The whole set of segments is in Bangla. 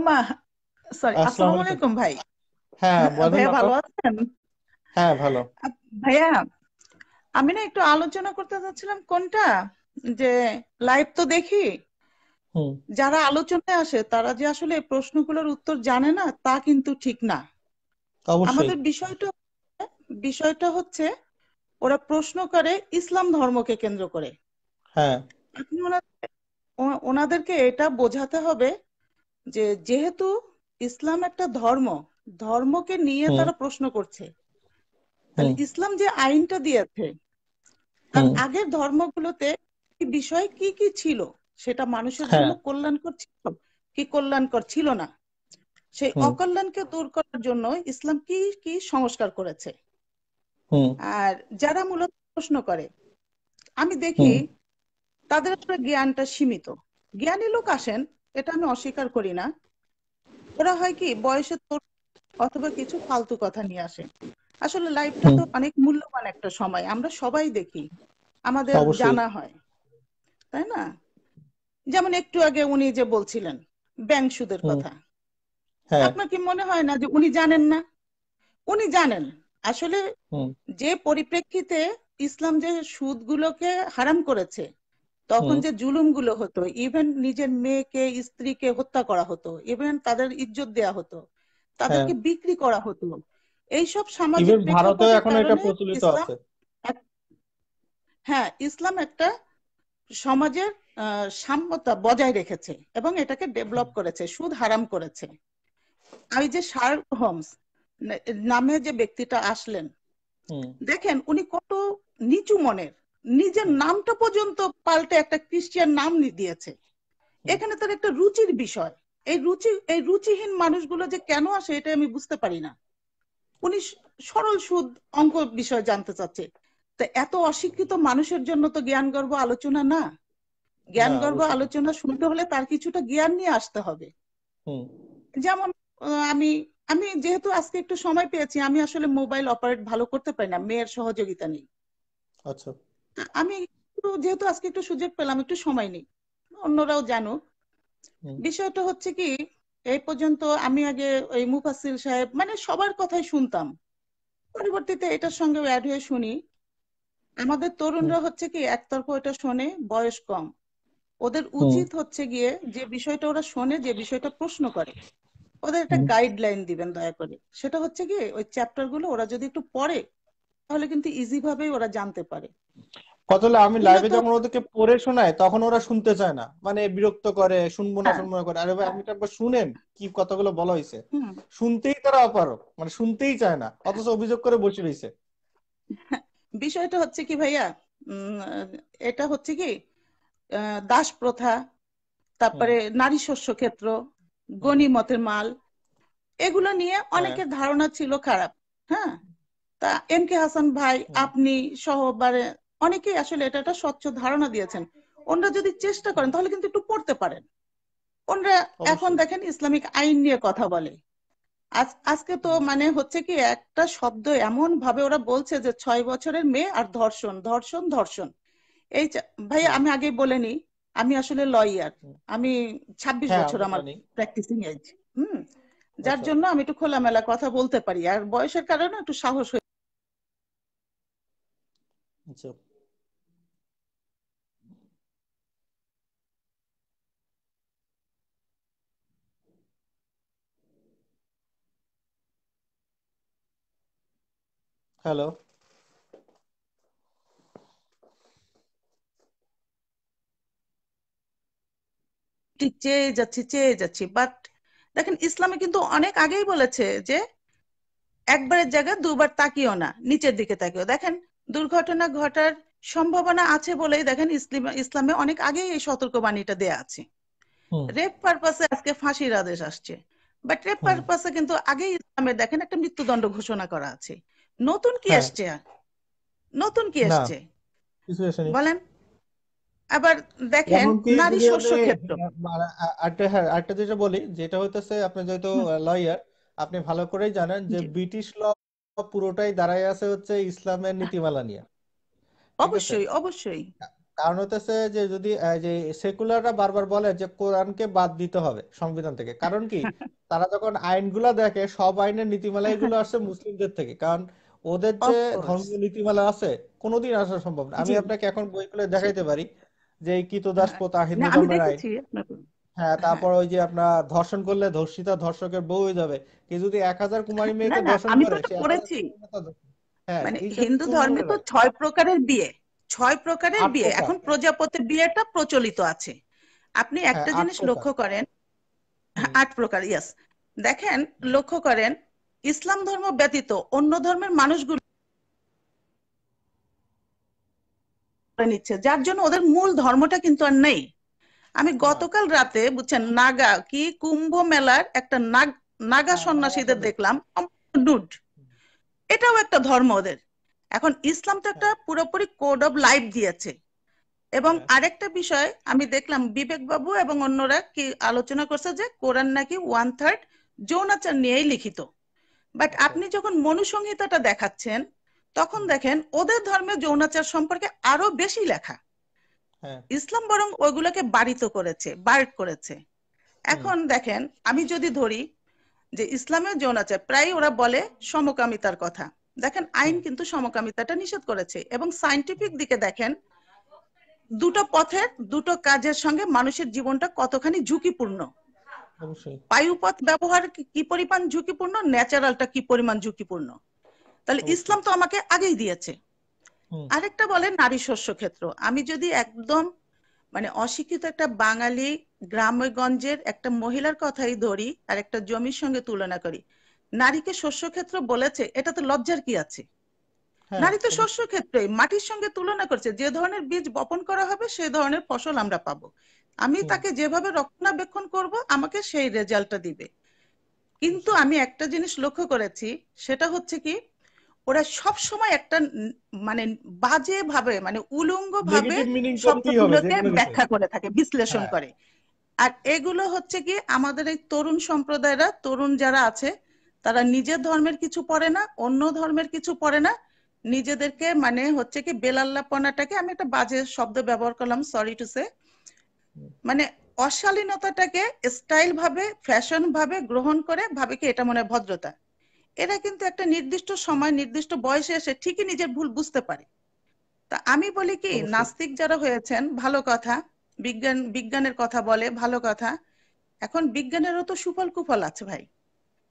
মা, সরি, আসসালামু আসসালামু আলাইকুম। আলাইকুম ভাই। হ্যাঁ, বলেন ভাইয়া আপা। ভালো আছেন? হ্যাঁ, ভালো। ভাইয়া, আমি না একটু আলোচনা করতে চাচ্ছিলাম কোনটা, যে লাইভ তো দেখি, হুম। যারা আলোচনায় আসে তারা যে আসলে এই প্রশ্নগুলোর উত্তর জানে না তা কিন্তু ঠিক না। অবশ্যই। আমাদের বিষয়টা হচ্ছে ওরা প্রশ্ন করে ইসলাম ধর্মকে কেন্দ্র করে। হ্যাঁ। আপনি ওনাদেরকে এটা বোঝাতে হবে যে যেহেতু ইসলাম একটা ধর্ম, ধর্মকে নিয়ে হুম। তারা প্রশ্ন করছে, তাহলে হুম। ইসলাম যে আইনটা দিয়েছে তার হুম। আগের ধর্মগুলোতে এই বিষয় কি কি ছিল, সেটা মানুষের হ্যাঁ। জন্য কল্যাণকর ছিল কি কল্যাণকর ছিল না, সেই হুম। অকল্যাণকে দূর করার জন্য ইসলাম কি কি সংস্কার করেছে। হুম। আর যারা মূলত প্রশ্ন করে, আমি দেখি হুম। তাদের আসলে জ্ঞানটা সীমিত। জ্ঞানী লোক আসেন, এটা আমি অস্বীকার করি না। ওরা হয় কি বয়সের তোর অথবা কিছু ফালতু কথা নিয়ে আসে। আসলে লাইফটা হুম। তো অনেক মূল্যবান একটা সময়, আমরা সবাই দেখি, আমাদের অবশ্যই। জানা হয়, তাই না? যেমন একটু আগে উনি যে বলছিলেন ব্যাংক সুদের হুম। কথা, হ্যাঁ। আপনার কি মনে হয় না যে উনি জানেন না? উনি জানেন। আসলে হুম। যে পরিপ্রেক্ষিতে ইসলাম যে সুদগুলোকে হারাম করেছে, তখন হুম। যে জুলুমগুলো হতো, ইভেন নিজের মেয়েকে স্ত্রীকে হত্যা করা হতো, ইভেন তাদের ইজ্জত দেয়া হতো, হ্যাঁ। তাদেরকে বিক্রি করা হতো, এইসব সামাজিক ইভেন ভারতেও প্রেক্ষাপটের এখন এটা কারণে প্রচলিত ইসলাম আছে। এক- হ্যাঁ, ইসলাম একটা সমাজের সাম্যতা বজায় রেখেছে এবং এটাকে হুম। ডেভেলপ করেছে, সুদ হারাম করেছে। এই যে শার্লক হোমস নামে যে ব্যক্তিটা আসলেন, হুম। দেখেন উনি কত নিচু মনের, নিজের হুম। নামটা পর্যন্ত পাল্টে একটা খ্রিস্টান নাম দিয়েছে। হুম। এখানে তার একটা রুচির বিষয়। এই রুচিহীন মানুষগুলো যে কেন আসে এটা আমি বুঝতে পারি না। উনি সরল সুদ অঙ্ক বিষয় জানতে চাচ্ছে। তো এত অশিক্ষিত মানুষের জন্য তো জ্ঞান গর্ব আলোচনা না। না, জ্ঞান গর্ব অবশ্যই না। আলোচনা শুনতে হলে তার কিছুটা জ্ঞান নিয়ে আসতে হবে। হুম। যেমন আমি আমি যেহেতু আজকে একটু সময় পেয়েছি, আমি আসলে মোবাইল অপারেট ভালো করতে পারি না, মেয়ের সহযোগিতা নেই। আচ্ছা। আমি যেহেতু আজকে একটু সুযোগ পেলাম, একটু সময় নেই, অন্যরাও জানুক। হুম। বিষয়টা হচ্ছে কি, এই পর্যন্ত আমি আগে ওই মুফাসসির সাহেব মানে সবার কথাই শুনতাম, পরবর্তীতে এটার সঙ্গে অ্যাড হয়ে শুনি। আমাদের হুম। তরুণরা হচ্ছে কি একতরফা এটা শোনে, বয়স কম, ওদের হুম। উচিত হচ্ছে গিয়ে যে বিষয়টা ওরা শোনে, যে বিষয়টা প্রশ্ন করে, ওদের একটা হুম। গাইডলাইন দিবেন দয়া করে। সেটা হচ্ছে কি ওই চ্যাপ্টার গুলো ওরা যদি একটু পড়ে, তাহলে কিন্তু ইজি ভাবেই ওরা জানতে পারে। কতলে আমি লাইভে মূলত যখন ওদেরকে পড়ে শোনাই তখন ওরা শুনতে চায় না, মানে বিরক্ত করে, শুনবো না হ্যাঁ, শুনবো না করে। আরে ভাই, আমি তো একবার শুনেন কি কথাগুলো বলা হয়েছে। হুম, শুনতেই তারা অপারক, মানে শুনতেই চায় না, অথচ অভিযোগ করে বসে রয়েছে। বিষয়টা হচ্ছে কি ভাইয়া, উম, এটা হচ্ছে কি দাস প্রথা, হুম। তারপরে নারী শস্য ক্ষেত্র, হুম। গনিমতের মাল, এগুলো নিয়ে হ্যাঁ। অনেকের ধারণা ছিল খারাপ। হ্যাঁ, তা এম কে হাসান ভাই, হুম। আপনি সহ বারে অনেকেই আসলে এটা একটা স্বচ্ছ ধারণা দিয়েছেন। ওনারা যদি চেষ্টা করেন হুম। তাহলে কিন্তু একটু পড়তে পারেন। ওনারা এখন অবশ্যই। দেখেন ইসলামিক আইন নিয়ে কথা বলে। আজকে তো হুম। মানে হচ্ছে কি একটা শব্দ এমন ভাবে ওরা বলছে যে 6 বছরের মেয়ে আর ধর্ষণ ধর্ষণ ধর্ষণ। ভাই হুম। আমি আগেই বলে নিই, আমি আসলে লয়ার। হুম। আমি 26 হ্যাঁ, বছর আমরা আমার জানি। Practising age. হুম, যার আচ্ছা। জন্য আমি একটু খোলামেলা কথা বলতে পারি, আর বয়সের কারণে একটু সাহস হয়ে। আচ্ছা। হ্যালো। চেয়ে যাচ্ছি, বাট দেখেন ইসলামে কিন্তু অনেক আগেই বলেছে যে একবারের জায়গায় দুবার তাকিও না, নিচের দিকে তাকিও। দেখেন দুর্ঘটনা ঘটার সম্ভাবনা আছে বলেই দেখেন ইসলামে অনেক আগেই এই সতর্কবাণীটা দেয়া আছে। হুম। রেপ পারপাসে আজকে ফাঁসির আদেশ আসছে, বাট রেপ হুম। পারপাসে কিন্তু আগেই ইসলামে দেখেন একটা মৃত্যুদণ্ড ঘোষণা করা আছে। নতুন কি হ্যাঁ। এসছে আর? নতুন কি না, এসছে কিছু আসেনি। বলেন? আবার দেখেন এমনকি নারী যদি শস্য আপনি ক্ষেত্র। একটা, হ্যাঁ, একটা যেটা বলি, যেটা হইতেছে আপনি যেহেতু হুম, লয়ার, আপনি ভালো করেই জানেন যে জি, ব্রিটিশ ল পুরোটাই দাঁড়ায় আছে হচ্ছে ইসলামের নীতিমালা নিয়ে। ঠিক আছে। অবশ্যই অবশ্যই। কারণ হতেছে যে যদি যে সেকুলাররা বারবার বলে যে কোরআনকে বাদ দিতে হবে সংবিধান থেকে, কারণ কি তারা যখন আইনগুলা দেখে সব আইনের নীতিমালা এগুলো আসছে মুসলিমদের থেকে, কারণ ওদের যে অফকোর্স। ধর্মীয় নীতিমালা আছে কোনোদিন আসা সম্ভব না। আমি জি, আপনাকে এখন বই খুলে দেখাইতে সেটাই। পারি যে এই ক্রীতদাস হ্যাঁ, প্রথা না হিন্দু আমি ধর্মের আইন। দেখেছি আপনাকে। হ্যাঁ, হ্যাঁ, তারপর ওই যে আপনার ধর্ষণ করলে ধর্ষিতা ধর্ষকের বউ হয়ে যাবে। কেউ যদি 1000 কুমারী না মেয়েকে না ধর্ষণ আমি তো করে এটা সে 1000 পড়েছি। কুমারী মেয়ে ধর্ষণ। হ্যাঁ, মানে এইসব হিন্দু ধর্মে চুলমুলের তো আইন। 6 প্রকারের বিয়ে, 6 প্রকারের 8 বিয়ে। প্রকার। এখন প্রজাপতি বিয়েটা প্রচলিত আছে। আপনি হ্যাঁ, একটা 8 জিনিস প্রকার। লক্ষ্য করেন। হ্যাঁ, হুম। 8 প্রকার, ইয়েস। দেখেন, লক্ষ্য করেন, ইসলাম ধর্ম ব্যতীত অন্য ধর্মের মানুষগুলো করে নিচ্ছে, যার জন্য ওদের মূল ধর্মটা কিন্তু আর নেই। আমি না। গতকাল রাতে, বুঝছেন, নাগা কি কুম্ভ মেলার একটা নাগা হ্যাঁ, সন্ন্যাসীদের নাগাসাধু। দেখলাম, নুড। এটাও একটা ধর্ম ওদের। এখন ইসলাম তো একটা হ্যাঁ। পুরোপুরি কোড অফ লাইফ দিয়েছে। এবং হ্যাঁ। আরেকটা বিষয় আমি দেখলাম, বিবেক বাবু এবং অন্যরা কি আলোচনা করছে যে কোরআন নাকি 1/3 যৌনাচার নিয়েই লিখিত। বাট আচ্ছা। আপনি যখন মনুসংহিতাটা দেখাচ্ছেন, তখন হুম। দেখেন ওদের ধর্মে যৌনাচার সম্পর্কে আরো বেশি লেখা। হ্যাঁ। ইসলাম বরং ওইগুলোকে বাড়িত করেছে, বার্ড করেছে। হুম। এখন দেখেন, আমি যদি ধরি যে ইসলামের যৌনাচার প্রায় ওরা বলে সমকামিতার কথা, দেখেন আইন হুম। কিন্তু সমকামিতাটা নিষেধ করেছে। এবং সায়েন্টিফিক হুম। দিকে দেখেন, দুটো পথের দুটো কাজের সঙ্গে মানুষের জীবনটা কতখানি ঝুঁকিপূর্ণ। অবশ্যই। বায়ুপথ ব্যবহার কি পরিমাণ ঝুঁকিপূর্ণ, ন্যাচারালটা কি পরিমাণ ঝুঁকিপূর্ণ। তাহলে অবশ্যই। ইসলাম তো আমাকে আগেই দিয়েছে। হুম। আরেকটা বলে নারী শস্য ক্ষেত্র। আমি যদি একদম মানে অশিক্ষিত একটা বাঙালি গ্রামগঞ্জের একটা মহিলার কথাই ধরি আর একটা জমির সঙ্গে তুলনা করি, নারীকে শস্য ক্ষেত্র বলেছে, এটা তো লজ্জার কি আছে? হ্যাঁ, নারী তো শস্য অবশ্যই। ক্ষেত্রে মাটির সঙ্গে তুলনা করছে, যে ধরনের বীজ বপন করা হবে সে ধরনের ফসল আমরা পাবো। আমি হুম। তাকে যেভাবে রক্ষণাবেক্ষণ করব আমাকে সেই রেজাল্টটা দিবে। কিন্তু অবশ্যই। আমি একটা জিনিস লক্ষ্য করেছি, সেটা হচ্ছে কি, ওরা সব সময় একটা মানে বাজে ভাবে, মানে উলঙ্গ ভাবে নেগেটিভ মিনিং করতেই হবে যে শব্দগুলোকে কোনো কিছু। ব্যাখ্যা করে থাকে, বিশ্লেষণ হ্যাঁ। করে। আর এগুলো হচ্ছে কি, আমাদের এই তরুণ সম্প্রদায়রা, তরুণ যারা আছে, তারা নিজের ধর্মের কিছু পড়ে না, অন্য ধর্মের কিছু পড়ে না। নিজেদেরকে মানে হচ্ছে কি বেলাল্লাপনাটাকে, আমি একটা বাজে শব্দ ব্যবহার করলাম, সরি টু সে, হুম। মানে অশালীনতাটাকে স্টাইল ভাবে, ফ্যাশন ভাবে গ্রহণ করে, ভাবে কি এটা মনে হয় ভদ্রতা। এরা কিন্তু একটা নির্দিষ্ট হুম। সময়, নির্দিষ্ট বয়সে এসে ঠিকই নিজের ভুল বুঝতে পারে। তা আমি বলি কি, অবশ্যই। নাস্তিক যারা হয়েছেন ভালো কথা, বিজ্ঞানের কথা বলে ভালো কথা। এখন বিজ্ঞানেরও তো সুফল কুফল আছে ভাই।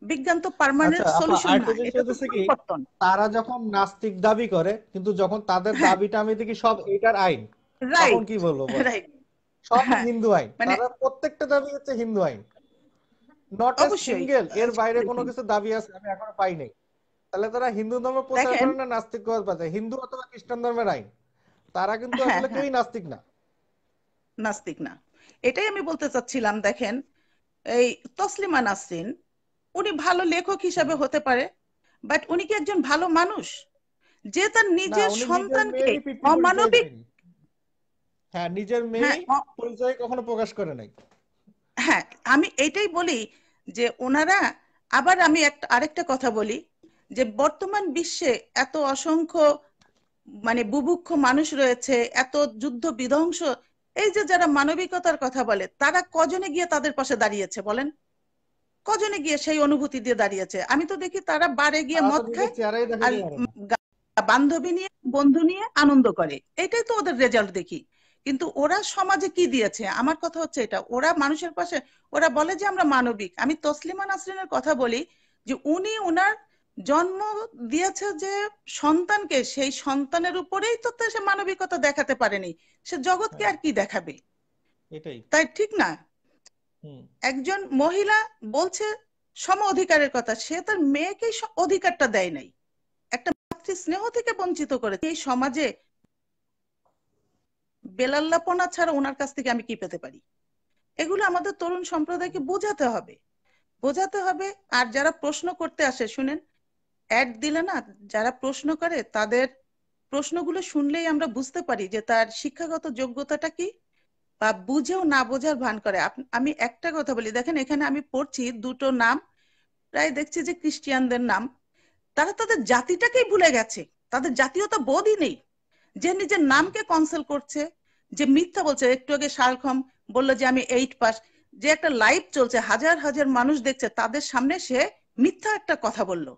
বিজ্ঞান তো আচ্ছা পার্মানেন্ট আপা, সলিউশন না, আরেকটা জিনিস এটা তো হইতেছে কি, পরিবর্তন। তারা যখন নাস্তিক দাবি করে কিন্তু যখন তাদের হ্যাঁ, দাবিটা আমি দেখি সব এটার আইন, তখন রাইট, কি বলবো বলেন? রাইট। সবই হ্যাঁ, হিন্দু আইন, মানে তারা প্রত্যেকটা দাবি হচ্ছে হিন্দু আইন। নট এ অবশ্যই। সিঙ্গেল এর বাইরে কোনো দেখেন, কিছু দাবি আছে আমি এখনো পাই নাই। তাহলে তারা হিন্দু ধর্ম প্রচার দেখেন, করে না নাস্তিকবাদ বাঁচে, হিন্দু অথবা খ্রিস্টান ধর্মের আইন। তারা কিন্তু হ্যাঁ, আসলে হ্যাঁ, কেউই নাস্তিক না। নাস্তিক না। এটাই আমি বলতে চাচ্ছিলাম। দেখেন, এই তসলিমা নাসরিন, উনি ভালো লেখক হুম। হিসাবে হতে পারে, বাট উনি কি একজন ভালো মানুষ? যে তার না, নিজের উনি নিজের সন্তানকে মেয়েরই পিতৃ পরিচয় অমানবিক, দেয়নি। হ্যাঁ, নিজের হ্যাঁ, মেয়েই পরিচয় কখনো প্রকাশ করে নাই। হ্যাঁ, আমি এইটাই বলি যে ওনারা, আবার আমি একটা আরেকটা কথা বলি, যে বর্তমান বিশ্বে এত অসংখ্য মানে বুভুক্ষ মানুষ রয়েছে, এত যুদ্ধ বিধ্বংস, এই যে যারা মানবিকতার কথা বলে, তারা কজনে গিয়ে তাদের পাশে দাঁড়িয়েছে বলেন? কজনে গিয়ে সেই অনুভূতি দিয়ে দাঁড়িয়েছে? আমি তো দেখি তারা বারে গিয়ে তারা তো মদ নিজের খায় চেহারাই আর দেখাতে পারে না। বান্ধবী নিয়ে, বন্ধু নিয়ে আনন্দ করে। এটাই তো ওদের রেজাল্ট দেখি। কিন্তু ওরা সমাজে কি দিয়েছে? আমার কথা হচ্ছে এটা, ওরা মানুষের পাশে, ওরা বলে যে আমরা মানবিক। আমি তসলিমা নাসরিনের কথা বলি, যে উনি ওনার জন্ম দিয়েছে যে সন্তানকে, সেই সন্তানের উপরেই তো সে মানবিকতা দেখাতে পারেনি, সে জগৎকে হ্যাঁ, আর কি দেখাবে? এটাই। তাই ঠিক না? হুম। একজন মহিলা বলছে সম অধিকারের কথা, সে তার মেয়েকেই অধিকারটা দেয় নাই, একটা মাতৃ স্নেহ থেকে বঞ্চিত করে। এই সমাজে বেলাল্লাপনা ছাড়া ওনার কাছ থেকে আমি কি পেতে পারি? এগুলো আমাদের তরুণ সম্প্রদায়কে বোঝাতে হবে, বোঝাতে হবে। আর যারা প্রশ্ন করতে আসে, শুনেন, অ্যাড দিলে না, যারা প্রশ্ন করে তাদের প্রশ্নগুলো শুনলেই আমরা বুঝতে পারি যে তার শিক্ষাগত যোগ্যতাটা কি, বা বুঝেও না বোঝার ভান করে। আমি একটা কথা বলি, দেখেন এখানে আমি পড়ছি দুটো নাম, প্রায় দেখছি যে খ্রিস্টিয়ানদের নাম। তারা তাদের জাতিটাকেই ভুলে গেছে, তাদের জাতীয়তা বোধই নেই। যে নিজের হুম। নামকে কনসেল করছে, যে মিথ্যা বলছে। একটু আগে শালখম বললো যে আমি 8 পাস, যে একটা লাইভ চলছে, হাজার হাজার মানুষ দেখছে, তাদের সামনে সে মিথ্যা একটা কথা বলল।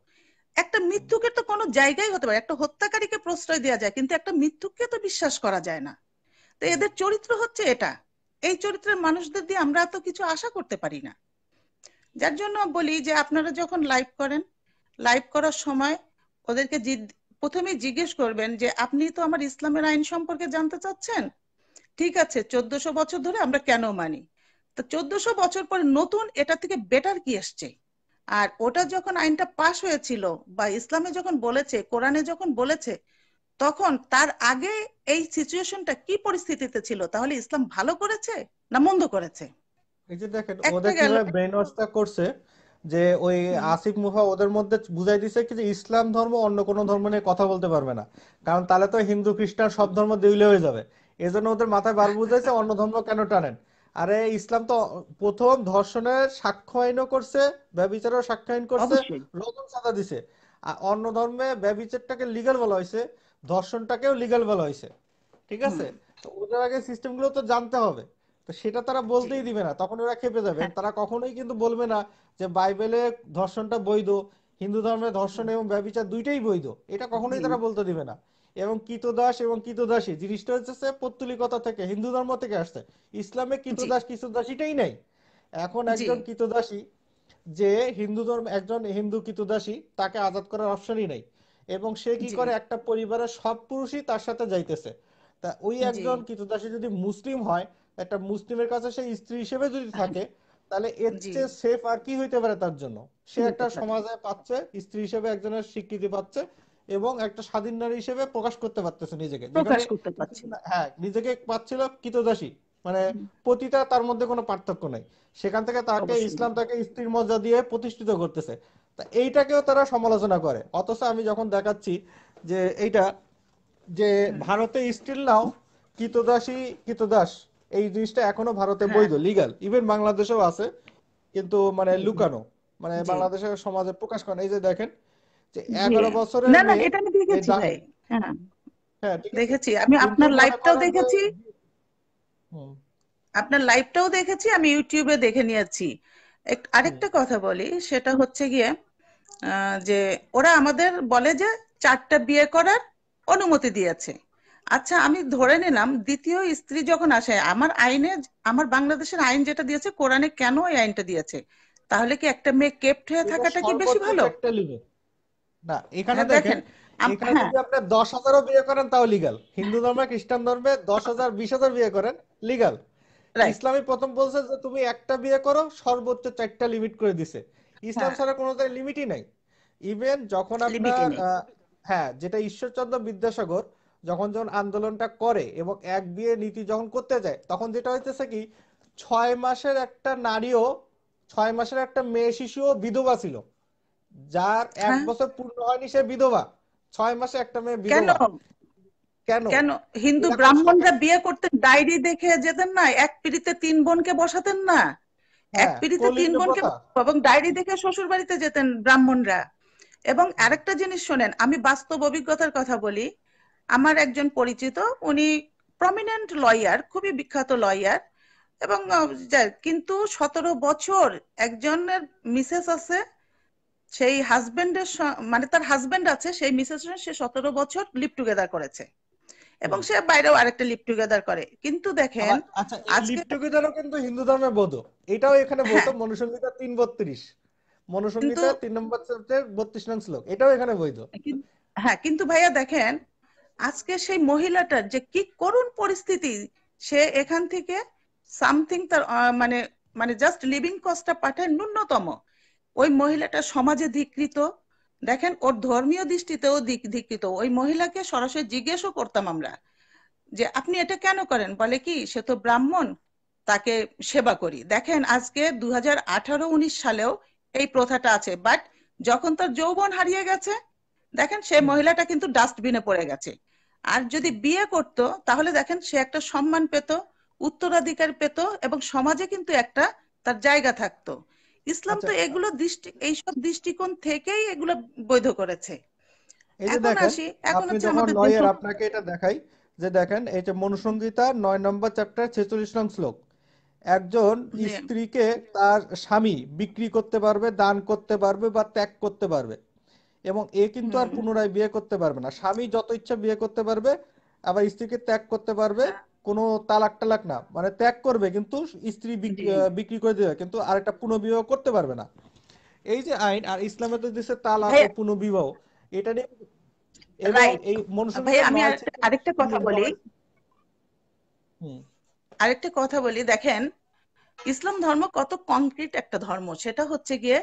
একটা মৃত্যুকে তো কোনো জায়গায় হতে পারে, একটা হত্যাকারীকে প্রশ্রয় দেওয়া যায়, কিন্তু একটা মৃত্যুকে তো বিশ্বাস করা যায় না। তো এদের চরিত্র হচ্ছে এটা। এই চরিত্রের মানুষদের দিয়ে আমরা তো কিছু আশা করতে পারি না। যার জন্য বলি যে আপনারা যখন লাইভ করেন, লাইভ করার সময় ওদেরকে প্রথমেই জিজ্ঞেস করবেন যে আপনি তো আমার ইসলামের আইন সম্পর্কে জানতে চাচ্ছেন, ঠিক আছে, 1400 বছর ধরে আমরা কেন মানি, তো 1400 বছর পরে নতুন এটা থেকে বেটার কি এসছে। আর ওটা যখন আইনটা পাশ হয়েছিল বা ইসলামে যখন বলেছে, কোরআনে যখন বলেছে, তখন তার আগে এই সিচুয়েশনটা কি পরিস্থিতিতে ছিল, তাহলে ইসলাম ভালো করেছে না মন্দ করেছে? এই যে দেখেন একটা ওদের গেল। কিভাবে ব্রেন ওয়াশটা করছে, যে ওই হুম। আসিফ মুফা ওদের মধ্যে বুঝাই দিছে কি যে ইসলাম ধর্ম অন্য কোনো ধর্ম নিয়ে কথা বলতে পারবে না, কারণ তাহলে তো হিন্দু খ্রিস্টান সব ধর্ম দুইলে হয়ে যাবে। এজন্য ওদের মাথায় বার বুঝাইছে অন্য ধর্ম কেন টানেন। আরে ইসলাম তো প্রথম ধর্ষণের সাক্ষ্য আইনও করছে, ব্যভিচারের সাক্ষ্য আইন করছে, অবশ্যই। রজম সাজা দিছে। আর অন্য ধর্মে ব্যভিচারটাকে লিগ্যাল বলা হয়েছে, ধর্ষণটাকেও লিগ্যাল বলা হয়েছে। ঠিক হুম। আছে, তো ওদের আগে সিস্টেম গুলো তো জানতে হবে। তো সেটা তারা জি। বলতেই দিবে না, তখন ওরা খেপে যাবে। হ্যাঁ। তারা কখনোই কিন্তু বলবে না যে বাইবেলে ধর্ষণটা বৈধ, হিন্দু ধর্মে ধর্ষণ হুম। এবং ব্যভিচার দুইটাই বৈধ, এটা কখনোই জি। তারা বলতে দিবে না। এবং কৃতদাস এবং কৃতদাসী জিনিসটা হচ্ছে পৌত্তলিকতা থেকে, হিন্দু ধর্ম থেকে আসছে। ইসলামে জি। কৃতদাস কৃতদাসীটাই নাই। এখন জি। একজন কৃতদাসী, যে হিন্দু ধর্ম একজন হিন্দু কৃতদাসী, তাকে আজাদ করার অপশনই নাই। এবং সে কি জি। করে, একটা পরিবারের সব পুরুষই তার সাথে যাইতেছে। তা ওই জি। একজন কৃতদাসী যদি মুসলিম হয়, একটা মুসলিমের কাছে সে স্ত্রী হিসেবে যদি থাকে, তাহলে এর জি। চেয়ে সেফ আর কি হইতে পারে তার জন্য। কি সে হতে একটা পারে? সমাজে পাচ্ছে, স্ত্রী হিসেবে একজনের স্বীকৃতি পাচ্ছে, এবং একটা স্বাধীন নারী হিসেবে প্রকাশ করতে পারতেছে নিজেকে, যেখানে প্রকাশ করতে পারছি। হ্যাঁ নিজেকে পাচ্ছিল কৃতদাসী, মানে হুম। পতিতা, তার মধ্যে কোনো পার্থক্য নাই। সেখান থেকে তাকে অবশ্যই। ইসলাম তাকে স্ত্রীর মর্যাদা দিয়ে প্রতিষ্ঠিত করতেছে। তা এইটাকেও তারা সমালোচনা করে, অথচ আমি যখন দেখাচ্ছি যে এইটা, যে হুম। ভারতে স্টিল নাও কৃতদাসী কৃতদাস এই জিনিসটা এখনো ভারতে হ্যাঁ। বৈধ, লিগ্যাল, ইভেন বাংলাদেশেও আছে, কিন্তু মানে হুম। হুম। লুকানো, মানে জি। বাংলাদেশের সমাজে প্রকাশ করে না। এই যে দেখেন যে জি। 11 বছরের না না, মেয়ে, এটা আমি এই দেখেছি ভাই। হ্যাঁ, হ্যাঁ ঠিক আছে, দেখেছি আমি, কিন্তু আপনার মনে লাইভটাও করেন যে দেখেছি। হুম, আপনার লাইভটাও দেখেছি, আমি ইউটিউবে দেখে নিয়েছি। হুম, আরেকটা কথা বলি, সেটা হচ্ছে গিয়ে যে ওরা আমাদের বলে যে 4টা বিয়ে করার অনুমতি দিয়েছে। আচ্ছা, আমি ধরে নিলাম দ্বিতীয় স্ত্রী যখন আসে, আমার আইনে, আমার বাংলাদেশের আইন যেটা দিয়েছে, কোরআনে কেন এই আইনটা দিয়েছে? তাহলে কি একটা মেয়ে কেপ্ট হয়ে এটা থাকাটা কি বেশি সর্বোচ্চ ভালো? 4টা লিমিট। না, এখানে হ্যাঁ দেখেন, দেখেন। এখানে হ্যাঁ। যদি আপনি 10,000ও বিয়ে করেন তাও লিগাল। হিন্দু ধর্মে খ্রিস্টান ধর্মে 10,000 20,000 বিয়ে করেন লিগাল। রাইট। ইসলামে প্রথম বলছে যে তুমি একটা বিয়ে করো, সর্বোচ্চ 4টা লিমিট করে দিছে। ইসলাম হ্যাঁ। ছাড়া কোনো লিমিটই নাই। ইভেন যখন লিমিটই আপনার নেই। হ্যাঁ, যেটা ঈশ্বরচন্দ্র বিদ্যাসাগর যখন যখন আন্দোলনটা করে এবং এক বিয়ে নীতি যখন করতে যায়, তখন যেটা হইতেছে কি, 6 মাসের একটা নারীও, 6 মাসের একটা মেয়ে শিশুও বিধবা ছিল। যার এক হ্যাঁ। বছর পূর্ণ হয়নি সে বিধবা, 6 মাসে একটা মেয়ে কেন? বিধবা। কেন? কেন? হিন্দু এরকম ব্রাহ্মণরা বিয়ে করতেন, ডায়েরি দেখে যেতেন না? এক পিঁড়িতে 3 বোনকে বসাতেন না? এক হ্যাঁ, পিঁড়িতে তিন কলিঙ্গ বোনকে প্রথা। এবং ডায়েরি দেখে শ্বশুর বাড়িতে যেতেন ব্রাহ্মণরা। এবং আরেকটা জিনিস শোনেন, আমি বাস্তব অভিজ্ঞতার কথা বলি। আমার একজন পরিচিত, উনি প্রমিনেন্ট লয়ার, খুবই বিখ্যাত লয়ার, এবং কিন্তু 17 বছর একজনের মিসেস আছে, সেই হাজবেন্ডের মানে তার হাজবেন্ড আছে, সেই মিসেস সে 17 বছর লিভ টুগেদার করেছে, এবং হুম। সে বাইরেও আরেকটা লিভ টুগেদার করে। কিন্তু দেখেন আবার আচ্ছা, এই আজকে, লিভ টুগেদারও কিন্তু হিন্দু ধর্মে বৈধ। এটাও এখানে বৈধ, হ্যাঁ, মনুসংহিতা 3:32, কিন্তু মনুসংহিতা 3 নম্বর চ্যাপ্টার 32 নং শ্লোক, এটাও এখানে বৈধ। হ্যাঁ, কিন্তু ভাইয়া দেখেন আজকে সেই মহিলাটার যে কি করুণ পরিস্থিতি, সে এখান থেকে সামথিং তার মানে, মানে জাস্ট লিভিং কস্টটা পাঠায় ন্যূনতম। ওই মহিলাটা সমাজে ধিকৃত। দেখেন ওর ধর্মীয় দৃষ্টিতেও ধিকৃত। ওই মহিলাকে সরাসরি জিজ্ঞেসও করতাম আমরা যে আপনি এটা কেন করেন, বলে কি সে তো ব্রাহ্মণ, তাকে সেবা করি। দেখেন আজকে 2018-19 সালেও এই প্রথাটা আছে, বাট যখন তার যৌবন হারিয়ে গেছে, দেখেন সে হুম, মহিলাটা কিন্তু ডাস্টবিনে পড়ে গেছে। আর যদি হুম। বিয়ে করত, তাহলে দেখেন সে একটা সম্মান পেত, উত্তরাধিকার পেত, এবং সমাজে কিন্তু একটা তার জায়গা থাকতো। ইসলাম আচ্ছা, তো এগুলো এইসব দৃষ্টিকোণ থেকেই এগুলো বৈধ করেছে। এই যে এখন দেখেন, আসি, এখন আপনি হচ্ছে যখন আমাদের দেশ। লয়ার, আপনাকে এটা দেখাই যে দেখেন এই যে মনুসংহিতা 9 নম্বর চ্যাপ্টার 46 নং শ্লোক, একজন জি স্ত্রীকে তার স্বামী বিক্রি করতে পারবে, দান করতে পারবে বা ত্যাগ করতে পারবে, এবং এ কিন্তু আর হুম পুনরায় বিয়ে করতে পারবে না। স্বামী যত ইচ্ছা বিয়ে করতে পারবে, আবার স্ত্রীকে ত্যাগ করতে পারবে। হ্যাঁ কোনো তালাক টালাক না, মানে ত্যাগ করবে কিন্তু স্ত্রী জি বিক্রি করে দেবে, কিন্তু আরেকটা পুনর্বিবাহ করতে পারবে না। এই যে আইন, আর ইসলামে তো দিচ্ছে তালাক ভাই ও পুনর্বিবাহ, এটা নিয়ে। এবং রাইট এই ভাই মনুসংহিতা আমি 9 আরেকটা কথা বলি, হুম। আরেকটা কথা বলি দেখেন ইসলাম ধর্ম কত কংক্রিট একটা ধর্ম, সেটা হচ্ছে গিয়ে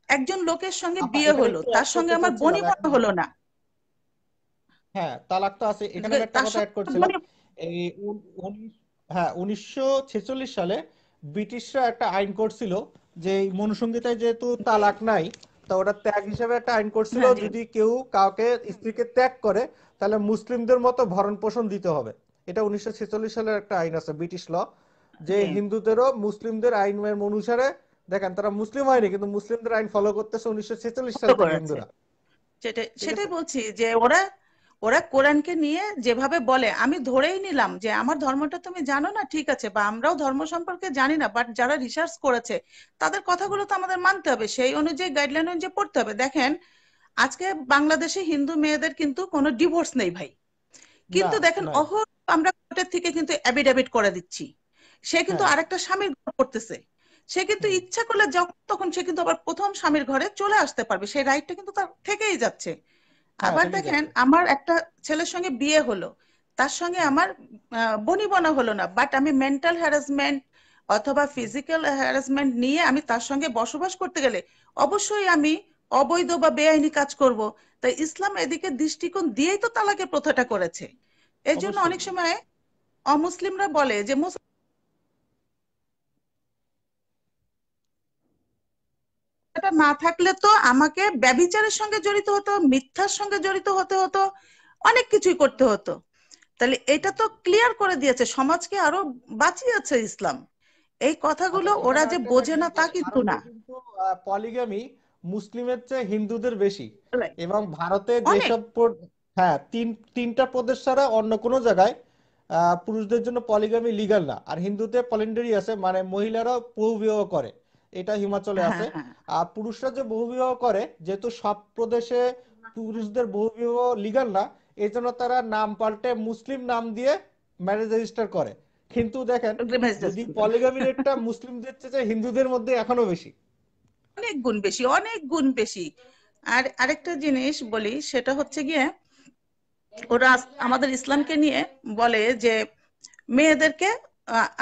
একজন লোকের সঙ্গে আপা বিয়ে এখানে হলো, একটু তার অ্যাড সঙ্গে করতে আমার চাচ্ছিলাম, বনিবনা এখন হলো না, হ্যাঁ তালাক তো আছে, এখানে আমি একটা তার কথা অ্যাড সঙ্গে করছিলাম। এই হ্যাঁ 1946 সালে ব্রিটিশরা একটা আইন করছিল যে এই মনুসংহিতায় যেহেতু তালাক নাই, তা ওটা ত্যাগ হিসেবে একটা আইন করছিল, হ্যাঁ জি যদি কেউ কাউকে স্ত্রীকে ত্যাগ করে তাহলে মুসলিমদের মতো ভরণ পোষণ দিতে হবে। এটা 1946 সালের একটা আইন আছে, ব্রিটিশ ল, যে জি হিন্দুদেরও মুসলিমদের আইনের অনুসারে, দেখেন তারা মুসলিম হয়নি কিন্তু মুসলিমদের আইন ফলো করতেছে 1946 সাল ফলো থেকে করেছে। হিন্দুরা। সেটাই ঠিক সেটাই আছে। বলছি যে ওরা ওরা কোরআনকে নিয়ে যেভাবে বলে, আমি ধরেই নিলাম যে আমার ধর্মটা তুমি জানো না, ঠিক আছে, বা আমরাও ধর্ম সম্পর্কে জানি না, বাট যারা রিসার্চ করেছে তাদের কথাগুলো তো আমাদের মানতে হবে, সেই অনুযায়ী গাইডলাইন অনুযায়ী পড়তে হবে। দেখেন আজকে বাংলাদেশে হিন্দু মেয়েদের কিন্তু কোনো ডিভোর্স নেই ভাই, না, কিন্তু দেখেন নাই। আমরা কোর্টের থেকে কিন্তু অ্যাফিডেভিট করে দিচ্ছি, সে কিন্তু হ্যাঁ। আরেকটা স্বামীর ঘর করতেছে, সে কিন্তু হুম। ইচ্ছা করলে যখন তখন সে কিন্তু আবার প্রথম স্বামীর ঘরে চলে আসতে পারবে, সেই রাইটটা কিন্তু তার থেকেই যাচ্ছে। হ্যাঁ, আবার থেকেই দেখেন যাচ্ছে। আমার একটা ছেলের সঙ্গে বিয়ে হলো, তার সঙ্গে হুম। আমার বনিবনা হলো না, বাট আমি মেন্টাল হ্যারাসমেন্ট অথবা হুম। ফিজিক্যাল হ্যারাসমেন্ট নিয়ে আমি তার সঙ্গে বসবাস করতে গেলে অবশ্যই আমি অবৈধ বা বেআইনি কাজ করব। তাই ইসলাম এদিকে দৃষ্টিকোণ দিয়েই তো তালাকের প্রথাটা করেছে। এই জন্য অবশ্যই। অনেক সময় অমুসলিমরা বলে যে মুসলিমটা না থাকলে তো আমাকে ব্যভিচারের সঙ্গে জড়িত হতো, মিথ্যার সঙ্গে জড়িত হতে হতো, অনেক কিছুই করতে হতো। তাহলে এটা তো ক্লিয়ার করে দিয়েছে, সমাজকে আরো বাঁচিয়েছে ইসলাম। এই আচ্ছা, কথাগুলো ওরা এখানে যে একটা বোঝে দেখেন না যে তা কিন্তু ভারতে না। কিন্তু পলিগামি মুসলিমের চেয়ে হিন্দুদের বেশি। Right. এবং ভারতে অনেক। যেসব হ্যাঁ, তিনটা প্রদেশ ছাড়া অন্য কোনো জায়গায় পুরুষদের জন্য পলিগামি লিগ্যাল না, আর হিন্দুতে পলিন্ডারি আছে, মানে মহিলারা বহুবিবাহ করে, এটা হিমাচলে হ্যাঁ আছে। হ্যাঁ আর পুরুষরা যে বহুবিবাহ করে, যেহেতু সব প্রদেশে পুরুষদের বহুবিবাহ লিগ্যাল না, এই জন্য তারা নাম পাল্টে মুসলিম নাম দিয়ে ম্যারেজ রেজিস্টার করে। কিন্তু দেখেন, রিমেজ যদি করে। পলিগামি রেটটা মুসলিমদের চেয়ে হিন্দুদের মধ্যে এখনো বেশি। অনেক গুণ বেশি, অনেক গুণ বেশি। আর আরেকটা জিনিস বলি, সেটা হচ্ছে গিয়ে ওরা আমাদের ইসলামকে নিয়ে বলে যে মেয়েদেরকে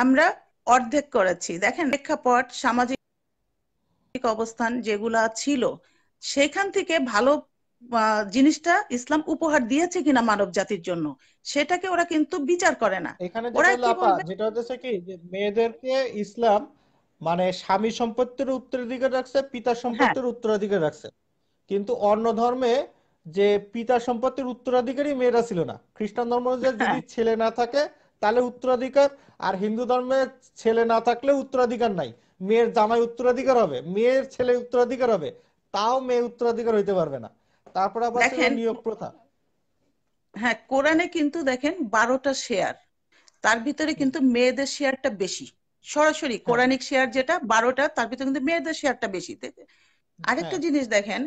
আমরা অর্ধেক করেছি। দেখেন প্রেক্ষাপট, সামাজিক অবস্থান যেগুলা ছিল, সেখান থেকে ভালো জিনিসটা ইসলাম উপহার দিয়েছে কিনা মানব জাতির জন্য, সেটাকে ওরা কিন্তু বিচার করে না। এখানে যেটা ওরা হলো কি আপা, বলবে, যেটা হচ্ছে কি যে মেয়েদেরকে ইসলাম মানে স্বামী সম্পত্তির উত্তরাধিকার রাখছে, পিতার হ্যাঁ সম্পত্তির উত্তরাধিকার রাখছে। কিন্তু অন্য ধর্মে যে পিতার সম্পত্তির উত্তরাধিকারী মেয়েরা ছিল না। খ্রিস্টান ধর্ম অনুযায়ী যদি হ্যাঁ ছেলে না থাকে তাহলে উত্তরাধিকার, আর হিন্দু ধর্মে ছেলে না থাকলে উত্তরাধিকার নাই। মেয়ের জামাই উত্তরাধিকার হবে, মেয়ের ছেলে উত্তরাধিকার হবে, তাও মেয়ে উত্তরাধিকার হইতে পারবে না। তারপর আবার ছিল দেখেন, নিয়োগ প্রথা। হ্যাঁ কোরআনে কিন্তু দেখেন 12টা শেয়ার, তার ভিতরে হুম। কিন্তু মেয়েদের শেয়ারটা বেশি। সরাসরি হ্যাঁ। কোরআনিক শেয়ার যেটা 12টা, তার ভিতরে কিন্তু মেয়েদের শেয়ারটা বেশি। আরেকটা হ্যাঁ। জিনিস দেখেন,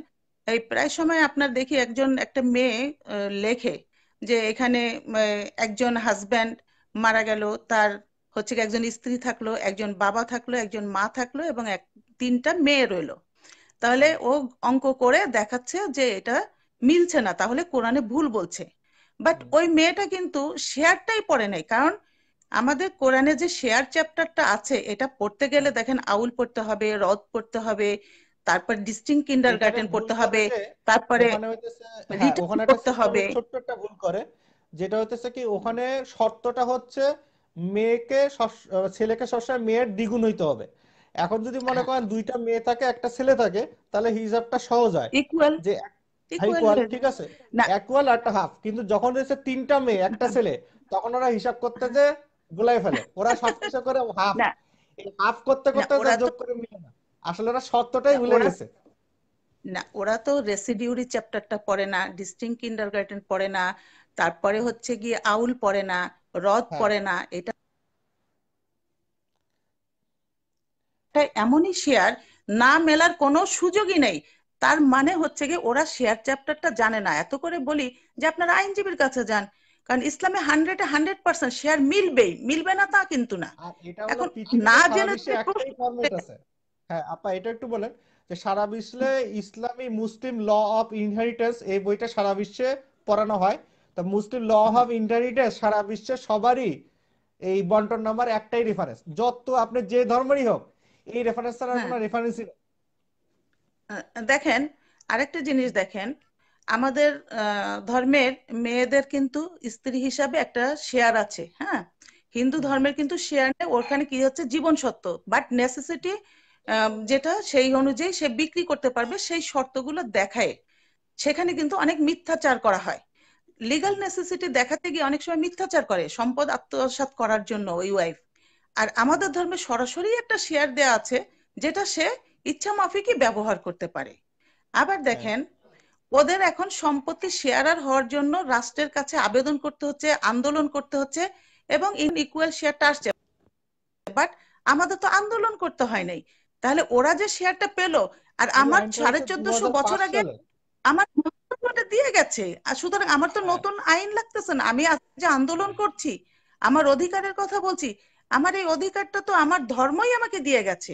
এই প্রায় সময় আপনার দেখি একটা মেয়ে লেখে যে এখানে একজন হাজব্যান্ড মারা গেল, তার হচ্ছে কি একজন স্ত্রী থাকলো, একজন বাবা থাকলো, একজন মা থাকলো, এবং তিনটা মেয়ে রইলো। তাহলে হুম। ও অঙ্ক করে দেখাচ্ছে যে এটা মিলছে না, তাহলে কোরআনে ভুল বলছে। বাট হুম। ওই মেয়েটা কিন্তু শেয়ারটাই পড়ে নাই, কারণ আমাদের কোরআনে যে শেয়ার চ্যাপ্টারটা আছে, এটা পড়তে গেলে হুম। দেখেন আউল পড়তে হবে, রদ পড়তে হবে, তারপর ডিস্টিং কিন্ডার এখানে গার্ডেন ভুল পড়তে করে হবে, যে তারপরে ওখানে হইতেছে, হ্যাঁ রিটেন ওখানে একটা পড়তে সিস্টেমে হবে। ছোট্ট একটা ভুল করে, যেটা হইতেছে কি ওখানে শর্তটা হচ্ছে মেয়েকে ছেলেকে সবসময় মেয়ের দ্বিগুণ হইতে হবে। এখন যদি মনে হ্যাঁ করেন দুইটা মেয়ে থাকে একটা ছেলে থাকে, তাহলে হিসাবটা সহজ হয় ইকুয়াল, যে ইকুয়াল ইকুয়াল, হয়ে ঠিক যায়। আছে, না ইকুয়াল একটা হাফ। কিন্তু যখন হচ্ছে তিনটা মেয়ে একটা ছেলে, তখন ওরা হিসাব করতে যে গুলাই ফেলে, ওরা সবকিছু করে হাফ। না এই হাফ করতে না করতে যা ওরা তো যোগ করে মিলে না, আসলে ওরা শর্তটাই না ভুলে ওরা গেছে। না ওরা তো রেসিডিউরি চ্যাপ্টারটা পড়ে না, ডিস্টিং কিন্ডারগার্টেন পড়ে না, তারপরে হচ্ছে গিয়ে আউল পড়ে না, রদ হ্যাঁ, পড়ে না, এটা এমনই শেয়ার, না মেলার কোনো সুযোগই নেই। তার মানে হচ্ছে গিয়ে ওরা শেয়ার চ্যাপ্টারটা জানে না। এত করে বলি যে আপনারা আইনজীবীর কাছে যান, কারণ ইসলামে 100% শেয়ার মিলবেই, মিলবে না তা কিন্তু না। আর এটা হলো এখন পৃথিবীতে না সারা জেনে বিশ্বে যদি একটাই প্রশ্ন ফরম্যাট করে, আছে। হ্যাঁ আপা, এটা একটু বলেন যে সারা বিশ্বে ইসলামী মুসলিম ল অফ ইনহেরিটেন্স এই বইটা সারা বিশ্বে পড়ানো হয়। তা মুসলিম ল হুম, অফ ইনহেরিটেন্স সারা বিশ্বে সবারই এই বন্টন নাম্বার একটাই রেফারেন্স, যত আপনি যে ধর্মেরই হোক, এই রেফারেন্স ছাড়া আর হ্যাঁ, কোনো রেফারেন্সই নেই। দেখেন আরেকটা জিনিস দেখেন, আমাদের ধর্মের মেয়েদের কিন্তু স্ত্রী হিসাবে একটা শেয়ার আছে, হ্যাঁ। হিন্দু হুম, ধর্মের কিন্তু শেয়ার নেই, ওখানে কি হচ্ছে জীবন সত্ত্ব, বাট নেসেসিটি যেটা সেই অনুযায়ী সে বিক্রি করতে পারবে সেই শর্তগুলো দেখায়। সেখানে কিন্তু অনেক মিথ্যাচার করা হয়, লিগাল হুম, নেসেসিটি দেখাতে গিয়ে অনেক সময় মিথ্যাচার করে সম্পদ আত্মসাৎ করার জন্য ওই ওয়াইফ। আর আমাদের ধর্মে সরাসরি একটা শেয়ার দেয়া আছে, যেটা সে ইচ্ছা মাফিকই ব্যবহার করতে পারে। আবার হ্যাঁ, দেখেন, ওদের এখন সম্পত্তি শেয়ারার হওয়ার জন্য রাষ্ট্রের কাছে আবেদন করতে হচ্ছে, আন্দোলন করতে হচ্ছে, এবং ইকুয়াল শেয়ারটা আসছে। বাট আমাদের তো আন্দোলন করতে হয় নাই, তাহলে ওরা যে শেয়ারটা পেলো, আর এই আমার আইনটা সাড়ে হচ্ছে 1400 বছর 2005 আগে সালে। আমার মন্ত্রণালয়টা দিয়ে গেছে। আর সুতরাং আমার তো হ্যাঁ, নতুন আইন লাগতেছে না। আমি আজ যে আন্দোলন করছি, আমার অধিকারের কথা বলছি, আমার এই অধিকারটা তো আমার ধর্মই আমাকে দিয়ে গেছে।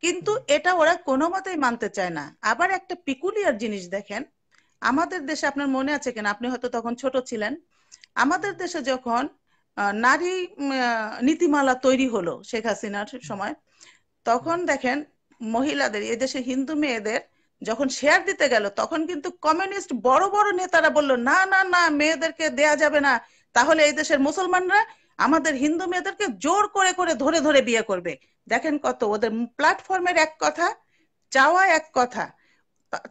কিন্তু হুম, এটা ওরা কোনো মতেই মানতে চায় না। আবার একটা পিকুলিয়ার জিনিস দেখেন, আমাদের দেশে আপনার মনে আছে কিনা, আপনি হয়তো তখন ছোট ছিলেন, আমাদের দেশে যখন নারী নীতিমালা তৈরি হলো শেখ হাসিনার হুম, সময়, হুম, তখন দেখেন মহিলাদের, এদেশে হিন্দু মেয়েদের যখন শেয়ার দিতে গেল, তখন কিন্তু কমিউনিস্ট বড় বড় নেতারা বলল না না না, মেয়েদেরকে দেয়া যাবে না, তাহলে এই দেশের মুসলমানরা আমাদের হিন্দু মেয়েদেরকে জোর করে করে ধরে ধরে বিয়ে করবে। দেখেন কত ওদের প্ল্যাটফর্মের এক কথা, চাওয়া এক কথা।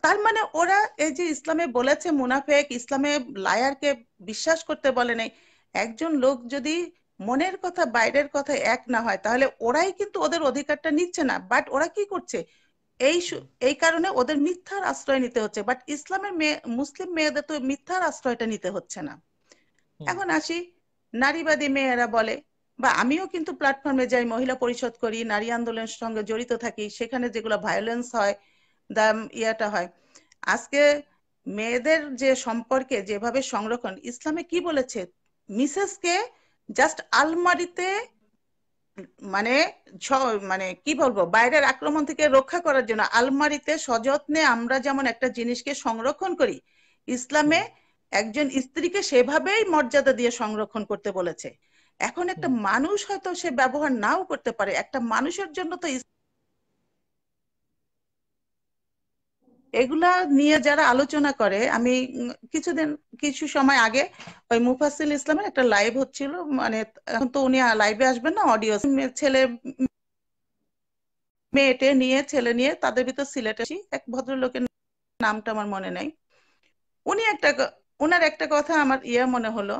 তার মানে ওরা এই যে ইসলামে বলেছে মুনাফেক, ইসলামে লায়ারকে বিশ্বাস করতে বলে নাই। একজন লোক যদি মনের কথা বাইরের কথা এক না হয়, তাহলে ওরাই কিন্তু ওদের অধিকারটা নিচ্ছে না, বাট ওরা কি করছে, হুম, এই কারণে ওদের মিথ্যার আশ্রয় নিতে হচ্ছে। বাট ইসলামের মেয়ে, মুসলিম মেয়েদের তো মিথ্যার আশ্রয়টা নিতে হচ্ছে না। হুম, এখন আসি, নারীবাদী মেয়েরা বলে, বা আমিও কিন্তু প্ল্যাটফর্মে যাই, মহিলা পরিষদ করি, নারী আন্দোলনের সঙ্গে জড়িত থাকি, সেখানে যেগুলো ভায়োলেন্স হয়, দা ইয়াটা হয়, আজকে মেয়েদের যে সম্পর্কে যেভাবে সংরক্ষণ, ইসলামে কি বলেছে, মিসেসকে জাস্ট আলমারিতে, মানে মানে কি বলবো, বাইরের আক্রমণ থেকে রক্ষা করার জন্য আলমারিতে সযত্নে আমরা যেমন একটা জিনিসকে সংরক্ষণ করি, ইসলামে হুম, একজন স্ত্রীকে সেভাবেই মর্যাদা দিয়ে সংরক্ষণ করতে বলেছে। এখন একটা হুম, মানুষ হয়তো সে ব্যবহার নাও করতে পারে, একটা মানুষের জন্য তো এগুলা নিয়ে যারা আলোচনা করে, আমি কিছুদিন, কিছু সময় আগে ওই মুফাসিল ইসলামের একটা লাইভ হচ্ছিল, মানে এখন তো উনি লাইভে আসবেন না, অডিও, ছেলে মেয়েটে নিয়ে, ছেলে নিয়ে, তাদের ভিতর সিলেটে এক ভদ্রলোকের নামটা আমার মনে নাই, উনি একটা ওনার একটা কথা আমার মনে হলো,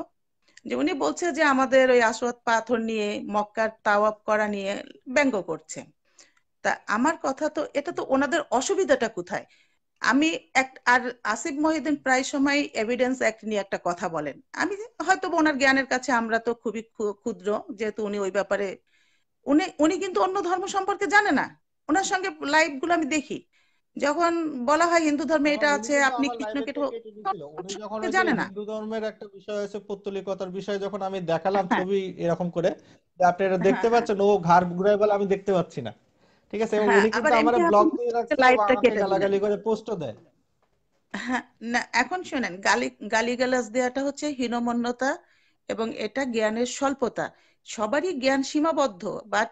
যে উনি বলছে যে আমাদের ওই আসওয়াদ পাথর নিয়ে, মক্কার তাওয়াফ করা নিয়ে ব্যঙ্গ করছে। তা আমার কথা তো, এটা তো ওনাদের অসুবিধাটা কোথায়? আমি এক আর আসিফ মহিউদ্দিন প্রায় সময় এভিডেন্স অ্যাক্ট নিয়ে একটা কথা বলেন, আমি হয়তো বা ওনার জ্ঞানের কাছে আমরা তো খুবই ক্ষুদ্র, যেহেতু উনি ওই ব্যাপারে, উনি উনি কিন্তু অন্য ধর্ম সম্পর্কে জানে না। ওনার সঙ্গে লাইভ গুলো আমি দেখি, যখন বলা হয় হিন্দু ধর্মে আবার এটা উনি আছে, কিন্তু আপনি আমার লাইভের কৃষ্ণকে থেকে কেটে দিছিল। উনি যখন ওই যে জানে না। হিন্দু ধর্মের একটা বিষয় আছে পৌত্তলিকতার বিষয়, যখন আমি দেখালাম হ্যাঁ, ছবি এরকম করে যে আপনি এটা হ্যাঁ, দেখতে হ্যাঁ, পাচ্ছেন, ও ঘাড় ঘুরায় বলে আমি দেখতে পাচ্ছি না। ঠিক আছে, এবং হ্যাঁ, উনি কিন্তু আবার আমার এমপি ব্লক হাসান দিয়ে রাখছে এবং লাইভটা আমাকে কেটে দিলেন। গালাগালি করে পোস্টও দেয়। হ্যাঁ, না এখন শোনেন, গালিগালাজ দেওয়াটা হচ্ছে হীনমন্যতা, এবং এটা জ্ঞানের স্বল্পতা। সবারই জ্ঞান সীমাবদ্ধ, বাট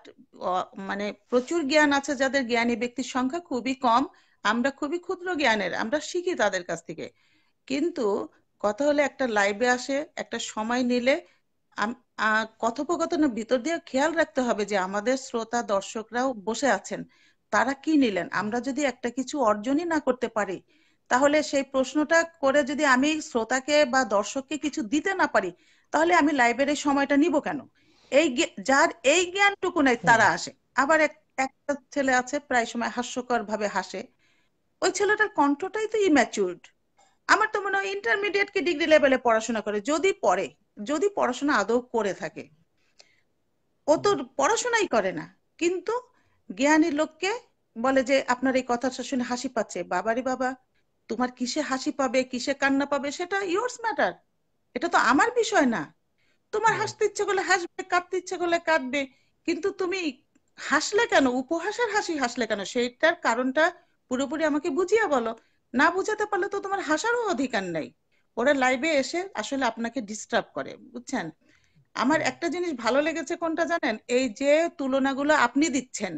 মানে প্রচুর জ্ঞান আছে যাদের, জ্ঞানী ব্যক্তির সংখ্যা খুবই কম। আমরা খুবই ক্ষুদ্র জ্ঞানের, আমরা শিখি তাদের কাছ থেকে। কিন্তু কথা হলে একটা লাইভে আসে, একটা সময় নিলে কথোপকথনের ভিতর দিয়ে খেয়াল রাখতে হবে যে আমাদের শ্রোতা দর্শকরাও বসে আছেন, তারা কি নিলেন। আমরা যদি একটা কিছু অর্জনই না করতে পারি, তাহলে সেই প্রশ্নটা করে যদি আমি শ্রোতাকে বা দর্শককে কিছু দিতে না পারি, তাহলে আমি লাইব্রেরির সময়টা নিব কেন? যার এই জ্ঞানটুকু নাই হুম, তারা আসে। আবার একটা ছেলে আছে প্রায় সময় হাস্যকর ভাবে হাসে, ওই ছেলেটার কণ্ঠটাই তো ইম্যাচিউরড, আমার তো মনে হয় ইন্টারমিডিয়েট কি ডিগ্রি লেভেলে পড়াশোনা করে, যদি পড়ে, যদি পড়াশোনা আদৌ করে থাকে। ও তো পড়াশোনাই করে না, কিন্তু জ্ঞানী লোককে বলে যে আপনার এই কথাটা শুনে হাসি পাচ্ছে। বাবারে বাবা, তোমার কিসে হাসি পাবে কিসে কান্না পাবে সেটা ইয়োর্স ম্যাটার, এটা তো আমার বিষয় না। তোমার হুম। হাসতে ইচ্ছে করলে হাসবে, কাঁদতে ইচ্ছে করলে কাঁদবে, কিন্তু তুমি হাসলে কেন, উপহাসের হাসি হাসলে কেন, সেইটার কারণটা পুরোপুরি আমাকে বুঝিয়ে বলো। না বুঝাতে পারলে তো তোমার হাসারও অধিকার নেই। ওরা লাইভে এসে আসলে আপনাকে ডিস্টার্ব করে, বুঝছেন। আমার হুম। একটা জিনিস ভালো লেগেছে কোনটা জানেন, এই যে তুলনাগুলো আপনি দিচ্ছেন,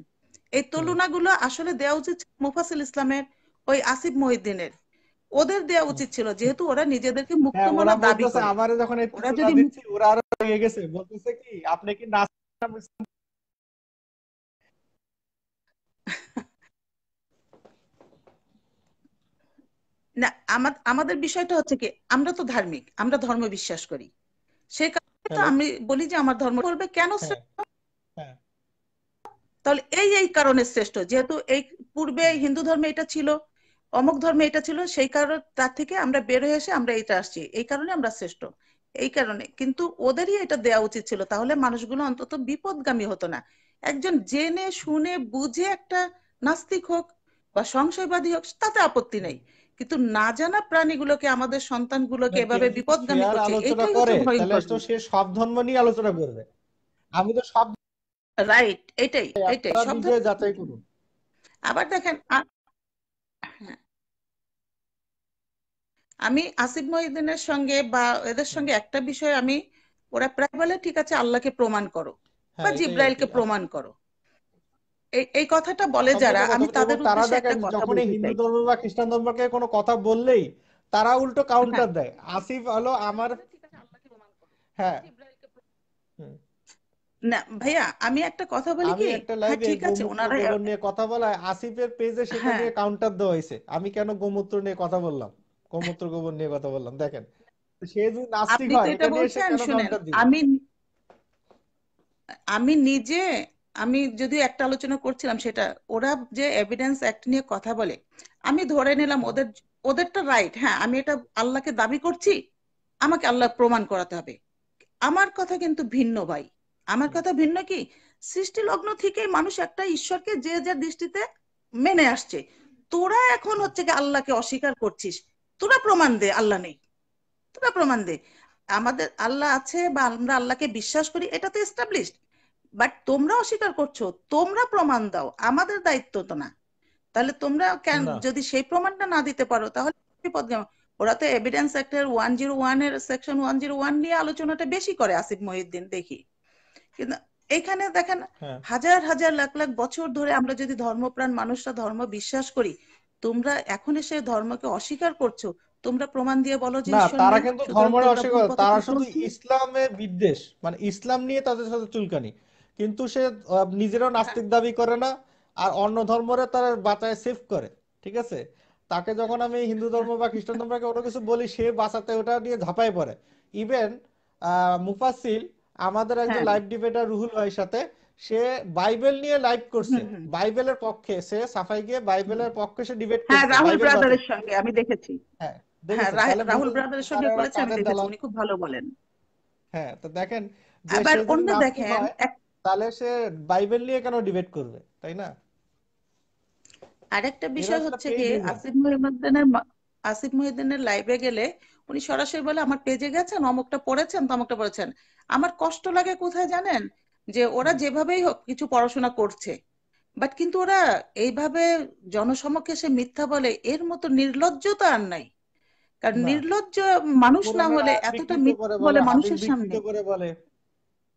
এই হুম। তুলনাগুলো আসলে দেওয়া উচিত ছিল মুফাসিল ইসলামের, ওই আসিফ মহিউদ্দিনের। ওদের দেওয়া হুম। উচিত ছিল, যেহেতু ওরা নিজেদেরকে মুক্ত হ্যাঁ, ওরা মনা দাবি বলতেছে করে। আমারে যখন এই ওরা তুলনা যদি দিচ্ছি ওরা আরো রেগে গেছে, বলতেছে কি আপনি কি নাস্তিক? না, আমাদের বিষয়টা হচ্ছে কি, আমরা তো ধার্মিক, আমরা ধর্ম বিশ্বাস করি, সেই কারণে তো হ্যালো। আমি বলি যে আমার ধর্ম বলবে কেন হ্যাঁ। শ্রেষ্ঠ? হ্যাঁ। তাহলে এই কারণে শ্রেষ্ঠ, যেহেতু এই পূর্বে হুম। হিন্দু ধর্মে এটা ছিল, অমুক ধর্মে এটা ছিল, সেই কারণে তার থেকে আমরা বের হয়ে এসে আমরা এটা আসছি, এই কারণে আমরা শ্রেষ্ঠ। এই কারণে কিন্তু ওদেরই এটা দেওয়া উচিত ছিল, তাহলে মানুষগুলো অন্তত বিপদগামী হতো না। একজন জেনে শুনে বুঝে একটা নাস্তিক হোক বা সংশয়বাদী হোক, তাতে আপত্তি হুম। নেই, কিন্তু না জানা প্রাণীগুলোকে, আমাদের সন্তানগুলোকে না, কেউ এভাবে যদি বিপদগামী ফেয়ার করছে, আলোচনা এটাই হচ্ছে করে তাহলে ভয়ঙ্কর তো জিনিস। সে সব ধর্ম নিয়ে আলোচনা করবে। আমি তো সব রাইট, এটাই এটাই আপনারা সব নিজে ধরনের। যাচাই করুন। আবার দেখেন হ্যাঁ, আমি আসিফ মহিউদ্দিনের সঙ্গে বা এদের হুম। সঙ্গে একটা বিষয় আমি, ওরা প্রায় বলে ঠিক আছে আল্লাহকে প্রমাণ করো বা হ্যাঁ, এটাই আর কি। জিব্রাইলকে প্রমাণ করো, এই কথাটা বলে যারা, অসম্ভব কথা আমি এবং তাদের তারা উদ্দেশ্যে একটা দেখেন কথা যখনই বলতে হিন্দু চাই। ধর্ম বা খ্রিস্টান ধর্মকে কোনো কথা বললেই তারা উল্টো হ্যাঁ, কাউন্টার দেয়। আসিফ হলো তারা আমার। বলে ঠিক আছে আল্লাহকে প্রমাণ করো বা হ্যাঁ। জিব্রাইলকে হুম। না ভাইয়া, আমি একটা কথা বলি আমি কি, একটা হ্যাঁ লাইভে ঠিক আছে গোমূত্র ওনারা গোবর নিয়ে কথা বলায় আসিফের পেজে সেটা হ্যাঁ, নিয়ে কাউন্টার দেওয়া হয়েছে। আমি কেন গোমূত্র নিয়ে কথা বললাম, গোমূত্র গোবর নিয়ে কথা বললাম, দেখেন সে যদি নাস্তিক আপনি তো হয় এটা এটা নিয়ে সে বলছেন কেন শুনেন, কাউন্টার দিবে? আমি আমি নিজে, আমি যদি একটা আলোচনা করছিলাম সেটা, ওরা যে এভিডেন্স অ্যাক্ট নিয়ে কথা বলে, আমি ধরে নিলাম হুম। ওদের, ওদেরটা রাইট, হ্যাঁ আমি এটা আল্লাহকে দাবি করছি, আমাকে আল্লাহ প্রমাণ করাতে হবে। আমার কথা কিন্তু ভিন্ন ভাই, আমার হুম। কথা ভিন্ন কি, সৃষ্টি লগ্ন থেকে মানুষ একটা ঈশ্বরকে যে যার দৃষ্টিতে মেনে আসছে। তোরা এখন হুম। হচ্ছে কি আল্লাহকে অস্বীকার করছিস, তোরা প্রমাণ দে আল্লাহ নেই, তোরা প্রমাণ দে। আমাদের আল্লাহ আছে বা আমরা আল্লাহকে বিশ্বাস করি, এটা তো এস্টাবলিশড, বাট তোমরা অস্বীকার করছো, তোমরা প্রমাণ দাও, আমাদের দায়িত্ব তো না। তাহলে তোমরা কেন, না। যদি সেই প্রমাণটা না দিতে পারো তাহলে বিপদগামী। ওরা তো এভিডেন্স অ্যাক্টের 101 এর সেকশন 101 নিয়ে আলোচনাটা বেশি করে আসিফ মহিউদ্দিন দেখি, কিন্তু এখানে দেখেন হ্যাঁ। হাজার হাজার লাখ লাখ বছর ধরে আমরা যদি ধর্মপ্রাণ মানুষরা ধর্ম বিশ্বাস করি, তোমরা এখন এসে ধর্মকে অস্বীকার করছো। তোমরা প্রমাণ দিয়ে বলো যে না, ঈশ্বর তারা নেই, কিন্তু সুতরাং ধর্মের তোমরা ভুল অস্বীকার, পথে তারা শুধু চলছো। ইসলামের বিদ্বেষ, মানে ইসলাম নিয়ে তাদের সাথে চুলকানি। কিন্তু সে নিজেরও হ্যাঁ, নাস্তিক দাবি করে না, আর অন্য ধর্মরে তারা বাঁচায় সেভ করে। ঠিক আছে, তাকে যখন আমি হিন্দু ধর্ম বা খ্রিস্টান ধর্মকে কোনো কিছু বলি সে বাঁচাতে ওটা নিয়ে ঝাঁপায় পড়ে। ইভেন মুফাসিল, আমাদের একজন হ্যাঁ, লাইভ ডিবেটার রুহুল ভাইয়ের সাথে, সে বাইবেল নিয়ে লাইভ করছে, হুম হুম বাইবেলের পক্ষে সে সাফাই গিয়ে হুম। বাইবেলের পক্ষে সে ডিবেট হ্যাঁ, করছে রাহুল বাইবেল বাতিল। ব্রাদারের সঙ্গে আমি দেখেছি। হ্যাঁ, হ্যাঁ, দেখেছেন, তাহলে রাহুল বুঝেন যে ব্রাদারের সঙ্গে তারা এরা করেছে, আমি কাদের দেখেছি, দালাল। উনি খুব ভালো বলেন। হ্যাঁ, তো দেখেন যে আবার সে যদি অন্য নাস্তিক দেখেন হয় তাহলে সে বাইবেল নিয়ে কেন ডিবেট করবে, তাই না? আরেকটা এরা বিষয় আসলে হচ্ছে পেইড কি, হিউম্যান। আসিফ মহিউদ্দিনের লাইভে গেলে উনি সরাসরি বলে আমার পেজে গেছেন, অমুকটা পড়েছেন তমুকটা পড়েছেন। আমার কষ্ট লাগে কোথায় জানেন, যে ওরা হুম। যেভাবেই হোক কিছু পড়াশোনা করছে, বাট কিন্তু ওরা এইভাবে জনসমক্ষে সে মিথ্যা বলে, এর মতো নির্লজ্জতা আর নাই। কারণ না, নির্লজ্জ মানুষ না কোরআনের হলে আয়াত এতটা বিকৃত করে মিথ্যা বলে, বলে হাদিস মানুষের বিকৃত সামনে। করে বলে,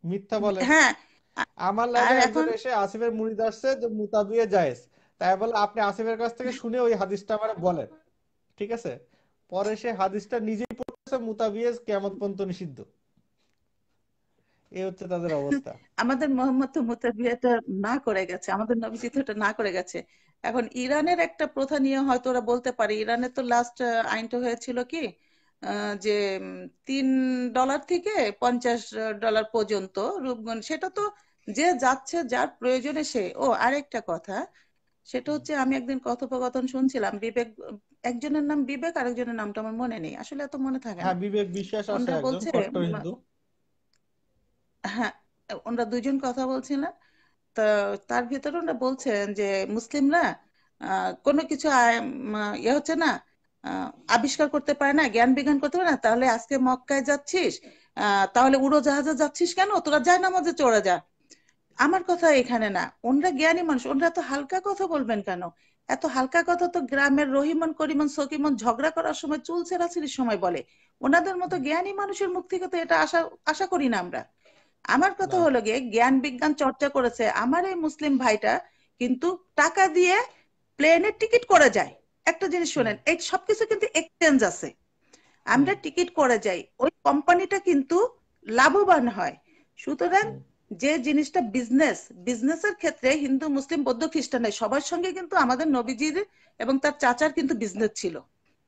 মিথ্যা বলে। হ্যাঁ, আ- আমার আর লাইভে একজন এখন এসে আসিফের মুরিদ আসছে যে মুতাবিয়ে জায়েজ, তাই বলে আপনি আসিফের কাছ থেকে শুনে ওই হাদিসটা আমারে বলেন। ঠিক আছে, পরে সে হাদিসটা নিজেই পড়তেছে মুতাবিয়ে কিয়ামত পর্যন্ত নিষিদ্ধ। এই হচ্ছে তাদের অবস্থা। আমাদের মোহাম্মদ তো মুতাবিয়াটা না করে গেছে, আমাদের নবীজি তো এটা না করে গেছে। এখন ইরানের একটা প্রথা নিয়ে হয়তো ওরা বলতে পারে, ইরানের তো লাস্ট আইনটা হয়েছিল কি, যে $3 থেকে $50 পর্যন্ত রূপগণ, সেটা তো যে যাচ্ছে যার প্রয়োজনে সে। ও আরেকটা কথা, সেটা হচ্ছে আমি একদিন কথোপকথন শুনছিলাম, বিবেক, একজনের নাম বিবেক, আরেকজনের নামটা আমার মনে নেই, আসলে এত মনে থাকে হ্যাঁ, না। বিবেক বিশ্বাস আছে ওনারা একজন বলছে কট্টর হিন্দু। হ্যাঁ, ওনারা দুইজন কথা বলছিলেন। তা তার ভিতরে ওনারা বলছেন যে মুসলিমরা কোনো কিছু ইয়ে হচ্ছে না, আবিষ্কার করতে পারে না, জ্ঞান বিজ্ঞান করতে পারে না, তাহলে আজকে মক্কায় যাচ্ছিস, তাহলে উড়োজাহাজে যাচ্ছিস কেন, তোরা যায় নামাজে চড়ে যা। আমার কথা এখানে না, ওনরা জ্ঞানী মানুষ, ওনরা তো হালকা কথা বলবেন কেন? এত হালকা কথা তো গ্রামের রহিমন করিমন সকিমন ঝগড়া করার সময়, চুল ছেঁড়াছিড়ির সময় বলে। ওনাদের মতো জ্ঞানী মানুষের মুখ থেকে তো এটা আশা আশা করি না আমরা। আমার কথা না, হলো গিয়ে, জ্ঞান বিজ্ঞান চর্চা করেছে আমার এই মুসলিম ভাইটা, কিন্তু টাকা দিয়ে প্লেনের টিকিট করে যায়। একটা জিনিস হুম, শোনেন, এই সবকিছু কিন্তু এক্সচেঞ্জ আছে। হুম, আমরা টিকিট করে যাই, ওই কোম্পানিটা কিন্তু লাভবান হয়। সুতরাং হুম, যে জিনিসটা বিজনেস, বিজনেসের ক্ষেত্রে হিন্দু মুসলিম বৌদ্ধ খ্রিস্টান সবার সঙ্গে কিন্তু আমাদের নবীজির এবং তার চাচার কিন্তু বিজনেস ছিল,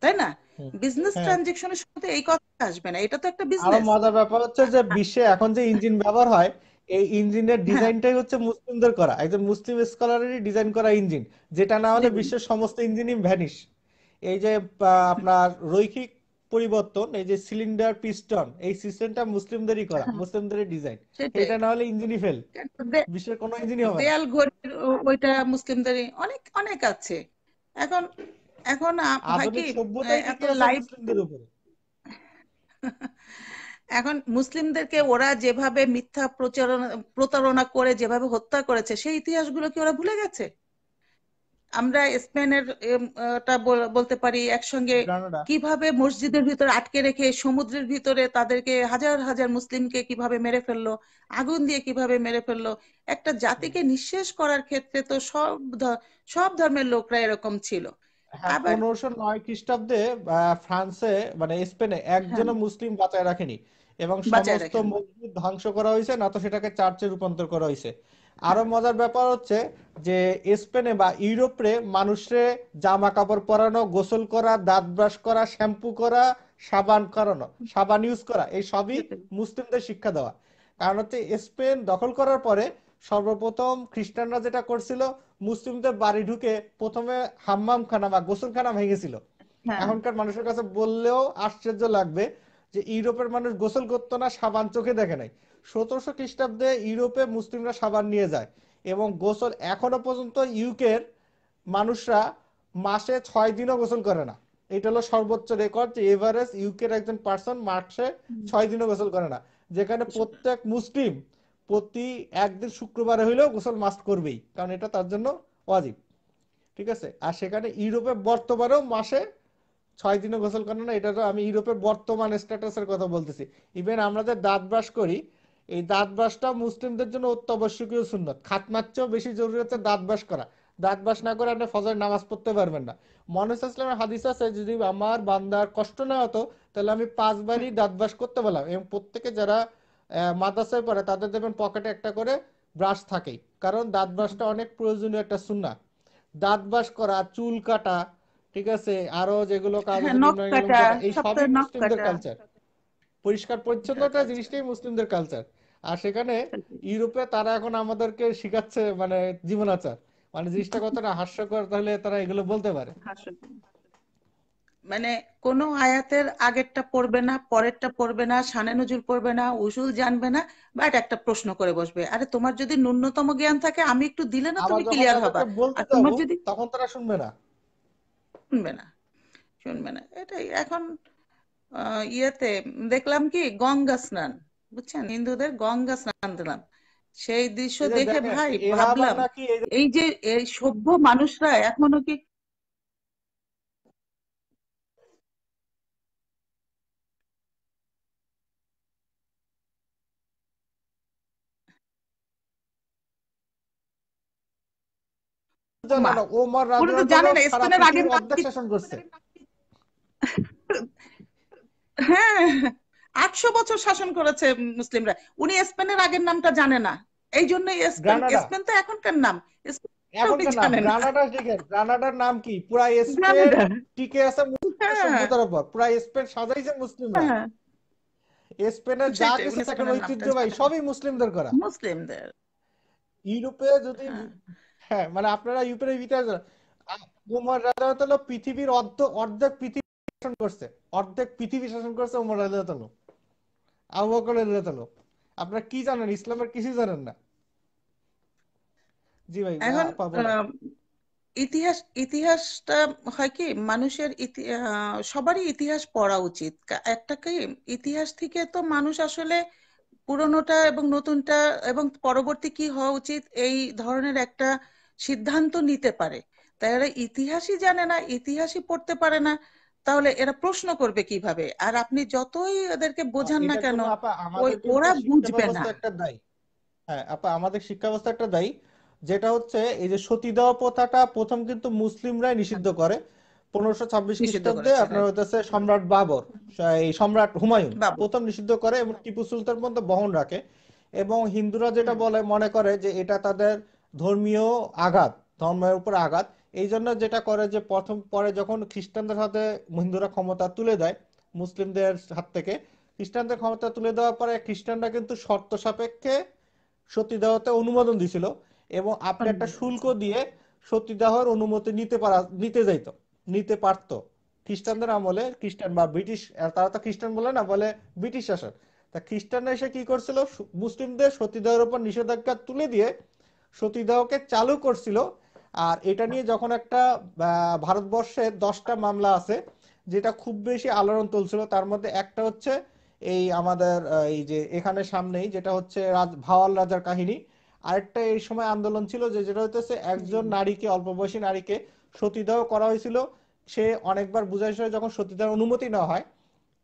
তাই না? হুম। বিজনেস হ্যাঁ, ট্রানজেকশনের সাথে এই কথা আসবে না, এটা তো একটা আরো বিজনেস। মজার ব্যাপার হচ্ছে যে বিশ্বে এখন যে ইঞ্জিন ব্যবহার হয়, এই ইঞ্জিনের হ্যাঁ, ডিজাইনটাই হচ্ছে মুসলিমদের করা, একজন মুসলিম স্কলারেরই ডিজাইন করা ইঞ্জিন, যেটা না হলে জি, বিশ্বের সমস্ত ইঞ্জিনই ভ্যানিশ। এই যে আপনার রৈখিক পরিবর্তন, এই যে সিলিন্ডার পিস্টন, এই সিস্টেমটা মুসলিমদেরই করা, হ্যাঁ, মুসলিমদেরই ডিজাইন। সেটাই। এটা না হলে ইঞ্জিনই ফেল, বিশ্বের কোনো ইঞ্জিনই হবে না। দেয়াল ঘড়ির ওইটা মুসলিমদেরই অনেক অনেক আছে। এখন এখন হয় কি, আধুনিক সভ্যতাই এত টিকে আছে লাইভ, মুসলিমদের উপরে। এখন মুসলিমদেরকে ওরা যেভাবে মিথ্যা প্রতারণা করে যেভাবে হত্যা করেছে, সেই ইতিহাসগুলো কি ওরা ভুলে গেছে? আমরা স্পেনের টা বলতে পারি একসঙ্গে, গ্রানাডা। কিভাবে মসজিদের ভিতরে আটকে রেখে সমুদ্রের ভিতরে তাদেরকে হাজার হাজার মুসলিমকে কিভাবে মেরে ফেললো, আগুন দিয়ে কিভাবে মেরে ফেললো। একটা হুম। জাতিকে নিঃশেষ করার ক্ষেত্রে তো সব ধর্মের লোকরা এরকম ছিল। হ্যাঁ, আবার 1509 খ্রিস্টাব্দে ফ্রান্সে মানে স্পেনে হ্যাঁ, একজনও মুসলিম বাঁচায় রাখেনি, এবং বাঁচায় সমস্ত রাখেনি। মসজিদ ধ্বংস করা হয়েছে, না তো সেটাকে চার্চে রূপান্তর করা হয়েছে। আরো মজার ব্যাপার হচ্ছে যে স্পেনে বা ইউরোপে মানুষরে জামা কাপড় পরানো, গোসল করা, দাঁত ব্রাশ করা, শ্যাম্পু করা, সাবান করানো, সাবান ইউজ করা, এই সবই সেটাই। মুসলিমদের শিক্ষা দেওয়া। কারণ হচ্ছে স্পেন দখল করার পরে সর্বপ্রথম খ্রিস্টানরা যেটা করছিল, মুসলিমদের বাড়ি ঢুকে প্রথমে হাম্মামখানা বা গোসলখানা ভেঙেছিল। হ্যাঁ, এখনকার মানুষের কাছে বললেও আশ্চর্য লাগবে যে ইউরোপের মানুষ গোসল করতো না, সাবান চোখে দেখে নাই। 1700 খ্রিস্টাব্দে ইউরোপে মুসলিমরা সাবান নিয়ে যায়, এবং গোসল এখনো পর্যন্ত ইউকের মানুষরা মাসে 6 দিনও গোসল করে না। এটা হলো সর্বোচ্চ রেকর্ড, যে এভারেজ ইউকের একজন পার্সন মাসে 6 দিনও গোসল করে না, যেখানে প্রত্যেক মুসলিম প্রতি একদিন শুক্রবারে হইলেও গোসল মাস্ট করবেই, কারণ এটা তার জন্য ওয়াজিব। ঠিক আছে, আর সেখানে ইউরোপে বর্তমানেও মাসে 6 দিনও গোসল করে না। এটা তো আমি ইউরোপের বর্তমান স্ট্যাটাসের কথা বলতেছি। ইভেন আমরা যে দাঁত ব্রাশ করি, এই দাঁত ব্রাশটা মুসলিমদের জন্য অত্যাবশ্যকীয় সুন্নত। খাতনার চেয়েও বেশি জরুরি হচ্ছে দাঁত ব্রাশ করা। দাঁত ব্রাশ না করে আপনি ফজরের নামাজ পড়তে পারবেন না। মহানবী সাল্লাল্লাহু আলাইহি ওয়াসাল্লামের হাদিস আছে, যদি আমার বান্দার কষ্ট না হতো তাহলে আমি 5 বারই দাঁত ব্রাশ করতে বললাম। এবং প্রত্যেকে যারা মাদ্রাসায় পড়ে তাদের দেখবেন পকেটে একটা করে ব্রাশ থাকেই, কারণ দাঁত ব্রাশটা অনেক প্রয়োজনীয় একটা সুন্নাহ। দাঁত ব্রাশ করা, চুল কাটা, ঠিক আছে, আরো যেগুলো কাজ হ্যাঁ, আছে, নখ নিম্ন নিয়ম কাটা, কাটা, এই সবই সপ্তাহে নখ মুসলিমদের কাটা, কালচার। পরিষ্কার পরিচ্ছন্নতা কালচার। জিনিসটাই মুসলিমদের কালচার। আর সেখানে ইউরোপে তারা এখন আমাদেরকে শিখাচ্ছে মানে জীবনাচার, মানে জিনিসটা কতটা হাস্যকর, তাহলে তারা এগুলো বলতে পারে। হাস্যকর। মানে কোনো আয়াতের আগেরটা পড়বে না, পরেরটা পড়বে না, শানে নজুল পড়বে না, উসুল জানবে না, বাট একটা প্রশ্ন করে বসবে। আরে তোমার যদি ন্যূনতম জ্ঞান থাকে আমি একটু দিলে না আবার তুমি যখন ক্লিয়ার হবা। তাদেরকে বলতে আর যাব তোমার যদি, তখন তারা শুনবে না। শুনবে না, শুনবে না, এটাই এখন। ইয়েতে দেখলাম কি, গঙ্গা স্নান, বুঝছেন, হিন্দুদের গঙ্গা স্নান দিলাম, সেই দৃশ্য এই যে দেখে দেখেন, ভাই এরা আবার ভাবলাম, নাকি এই যে এই যে এই সভ্য মানুষরা এখনো কি, জানো মা, না, ওমর উনি তো রাদিয়াল্লাহু জানেন তাআলা না সারা স্পেনের আগের পৃথিবীর নাম অর্ধেক কি। শাসন করছে। হ্যাঁ, 800 বছর শাসন করেছে মুসলিমরা। উনি স্পেনের আগের নামটা জানে না, এই জন্য স্পেন, গ্রানাডা স্পেন তো এখনকার নাম, স্পেন উনি এখনকার নাম জানেন না। গ্রানাডা। দেখেন গ্রানাডার নাম কি, পুরা স্পেন গ্রানাডা। টিকে আছে মুসলিমদের হ্যাঁ, সভ্যতার উপর, পুরা স্পেন সাজাইছে মুসলিমরা। হ্যাঁ, স্পেনের যা সেটাই, কিছু উনি দেখেন স্পেনের নামটা ঐতিহ্যবাহী জানেন না, সবই মুসলিমদের করা। মুসলিমদের। ইউরোপে যদি হ্যাঁ, হ্যাঁ মানে আপনারা ইউপের ইতিহাস উমর রাদিয়াল্লাহু তাআলা পৃথিবীর অর্ধেক পৃথিবী শাসন করছে, অর্ধেক পৃথিবী শাসন করছে উমর রাদিয়াল্লাহু তাআলা, আবু বকর রাদিয়াল্লাহু তাআলা। আপনারা কি জানেন? ইসলামের কিছু জানেন না। জি ভাই, এখন আপা বলেন। ইতিহাসটা হয় কি, মানুষের সবারই ইতিহাস পড়া উচিত। একটা কি, ইতিহাস থেকে তো মানুষ আসলে পুরনোটা এবং নতুনটা এবং পরবর্তী কি হওয়া উচিত এই ধরনের একটা সিদ্ধান্ত নিতে পারে। তাই এরা ইতিহাসই জানে না, ইতিহাসই পড়তে পারে না, তাহলে এরা প্রশ্ন করবে কিভাবে? আর আপনি যতই ওদেরকে বোঝান না এটার কেন, জন্য আপা আমাদের কিন্তু ওরা শিক্ষা বুঝবে না। ব্যবস্থা একটা দায়ী। হ্যাঁ আপা, আমাদের শিক্ষা ব্যবস্থা একটা দায়ী। যেটা হচ্ছে এই যে সতীদাহ প্রথাটা প্রথম কিন্তু মুসলিমরাই নিষিদ্ধ করে 1526 নিষিদ্ধ খ্রিস্টাব্দে। করেছে, আপনার রাইট। হইতেছে সম্রাট বাবর, এই সম্রাট হুমায়ুন বাবু। প্রথম নিষিদ্ধ করে এবং টিপু সুলতান পর্যন্ত বহন রাখে। এবং হিন্দুরা যেটা হুম। বলে মনে করে যে এটা তাদের ধর্মীয় আঘাত, ধর্মের উপর আঘাত। এই জন্য যেটা করে যে প্রথম পরে যখন খ্রিস্টানদের হাতে হিন্দুরা ক্ষমতা তুলে দেয় মুসলিমদের হাত থেকে, খ্রিস্টানদের ক্ষমতা তুলে দেওয়ার পরে খ্রিস্টানরা কিন্তু শর্ত সাপেক্ষে সতীদাহতে অনুমোদন দিছিল এবং আপনি একটা শুল্ক দিয়ে সতীদাহর অনুমতি নিতে যাইতো, নিতে পারতো। খ্রিস্টানদের আমলে, খ্রিস্টান বা ব্রিটিশ, তারা তো খ্রিস্টান বলে না, বলে ব্রিটিশ শাসন। তা খ্রিস্টানরা এসে কি করছিল, মুসলিমদের সতীদাহের উপর নিষেধাজ্ঞা তুলে দিয়ে সতীদাহকে চালু করছিল। আর এটা নিয়ে যখন একটা ভারতবর্ষে 10টা মামলা আছে যেটা খুব বেশি আলোড়ন তুলছিল, তার মধ্যে একটা হচ্ছে এই আমাদের এই যে এখানে সামনেই যেটা হচ্ছে ভাওয়াল রাজার কাহিনী। আরেকটা এই সময় আন্দোলন ছিল যে যেটা হইতেছে একজন নারীকে, অল্প বয়সী নারীকে সতীদাহ করা হয়েছিল। সে অনেকবার বুঝাইছে, যখন সতীদাহ অনুমতি নেওয়া হয়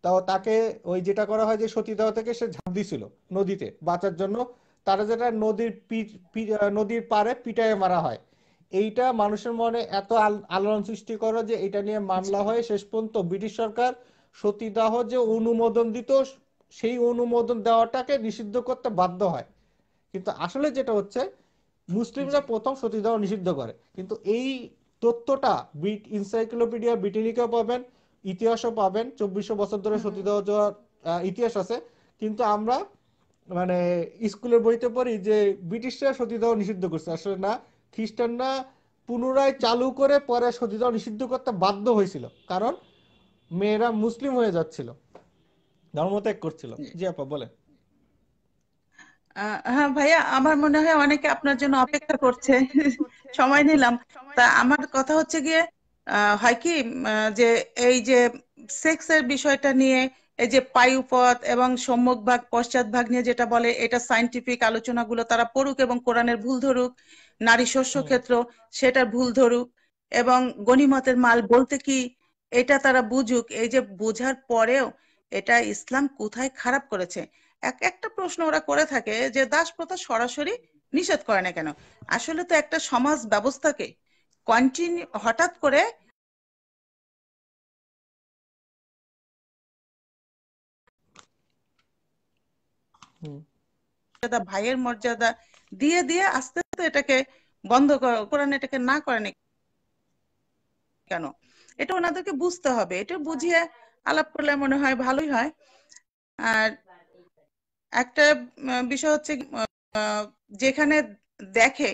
তাও তাকে ওই যেটা করা হয় যে সতীদাহ থেকে সে ঝাঁপ দিছিল নদীতে বাঁচার জন্য। তারা যেটা নদীর পাড়ে পিটায় মারা হয়। এইটা মানুষের মনে এত আলোড়ন সৃষ্টি করে যে এটা নিয়ে মামলা হয়ে শেষ পর্যন্ত ব্রিটিশ সরকার সতীদাহ যে অনুমোদন দিত সেই অনুমোদন দেওয়াটাকে নিষিদ্ধ করতে বাধ্য হয়। কিন্তু আসলে যেটা হচ্ছে মুসলিমরা প্রথম সতীদাহ নিষিদ্ধ করে। কিন্তু এই তথ্যটা ইনসাইক্লোপিডিয়া ব্রিটানিকাও পাবেন, ইতিহাসও পাবেন, 2400 বছর ধরে সতীদাহ যাওয়ার ইতিহাস আছে। কিন্তু আমরা মানে স্কুলের বইতে পড়ি যে ব্রিটিশরা সতীদাহ নিষিদ্ধ করছে, আসলে না, খ্রিস্টানরা পুনরায় চালু করে পরে সতীদাহ নিষিদ্ধ করতে বাধ্য হয়েছিল, কারণ মেয়েরা মুসলিম হয়ে যাচ্ছিল, ধর্মত্যাগ করছিল। জি আপা বলেন। হ্যাঁ ভাইয়া, আমার মনে হয় অনেকে আপনার জন্য অপেক্ষা করছে। সময় নিলাম। তা আমার কথা হচ্ছে গিয়ে, হয় কি, যে এই যে সেক্সের বিষয়টা নিয়ে, এই যে পায়ুপথ এবং সম্মুখ ভাগ পশ্চাৎ ভাগ নিয়ে যেটা বলে, এটা সায়েন্টিফিক আলোচনাগুলো তারা পড়ুক এবং কোরআনের ভুল ধরুক। নারী শস্য ক্ষেত্র, সেটার ভুল ধরুক। এবং গনিমতের মাল বলতে কি, এটা তারা বুঝুক। এই যে বোঝার পরেও এটা ইসলাম কোথায় খারাপ করেছে। একটা প্রশ্ন ওরা করে থাকে যে দাস প্রথা সরাসরি নিষেধ করে না কেন? আসলে তো একটা সমাজ ব্যবস্থাকে কন্টিনিউ হঠাৎ করে হুম। মর্যাদা, ভাইয়ের মর্যাদা দিয়ে দিয়ে আস্তে আস্তে এটাকে বন্ধ কোরআন এটাকে না করেনি কেন? এটা ওনাদেরকে বুঝতে হবে। এটা বুঝিয়ে আলাপ করলে মনে হয় ভালোই হয়। আর একটা বিষয় হচ্ছে, যেখানে দেখে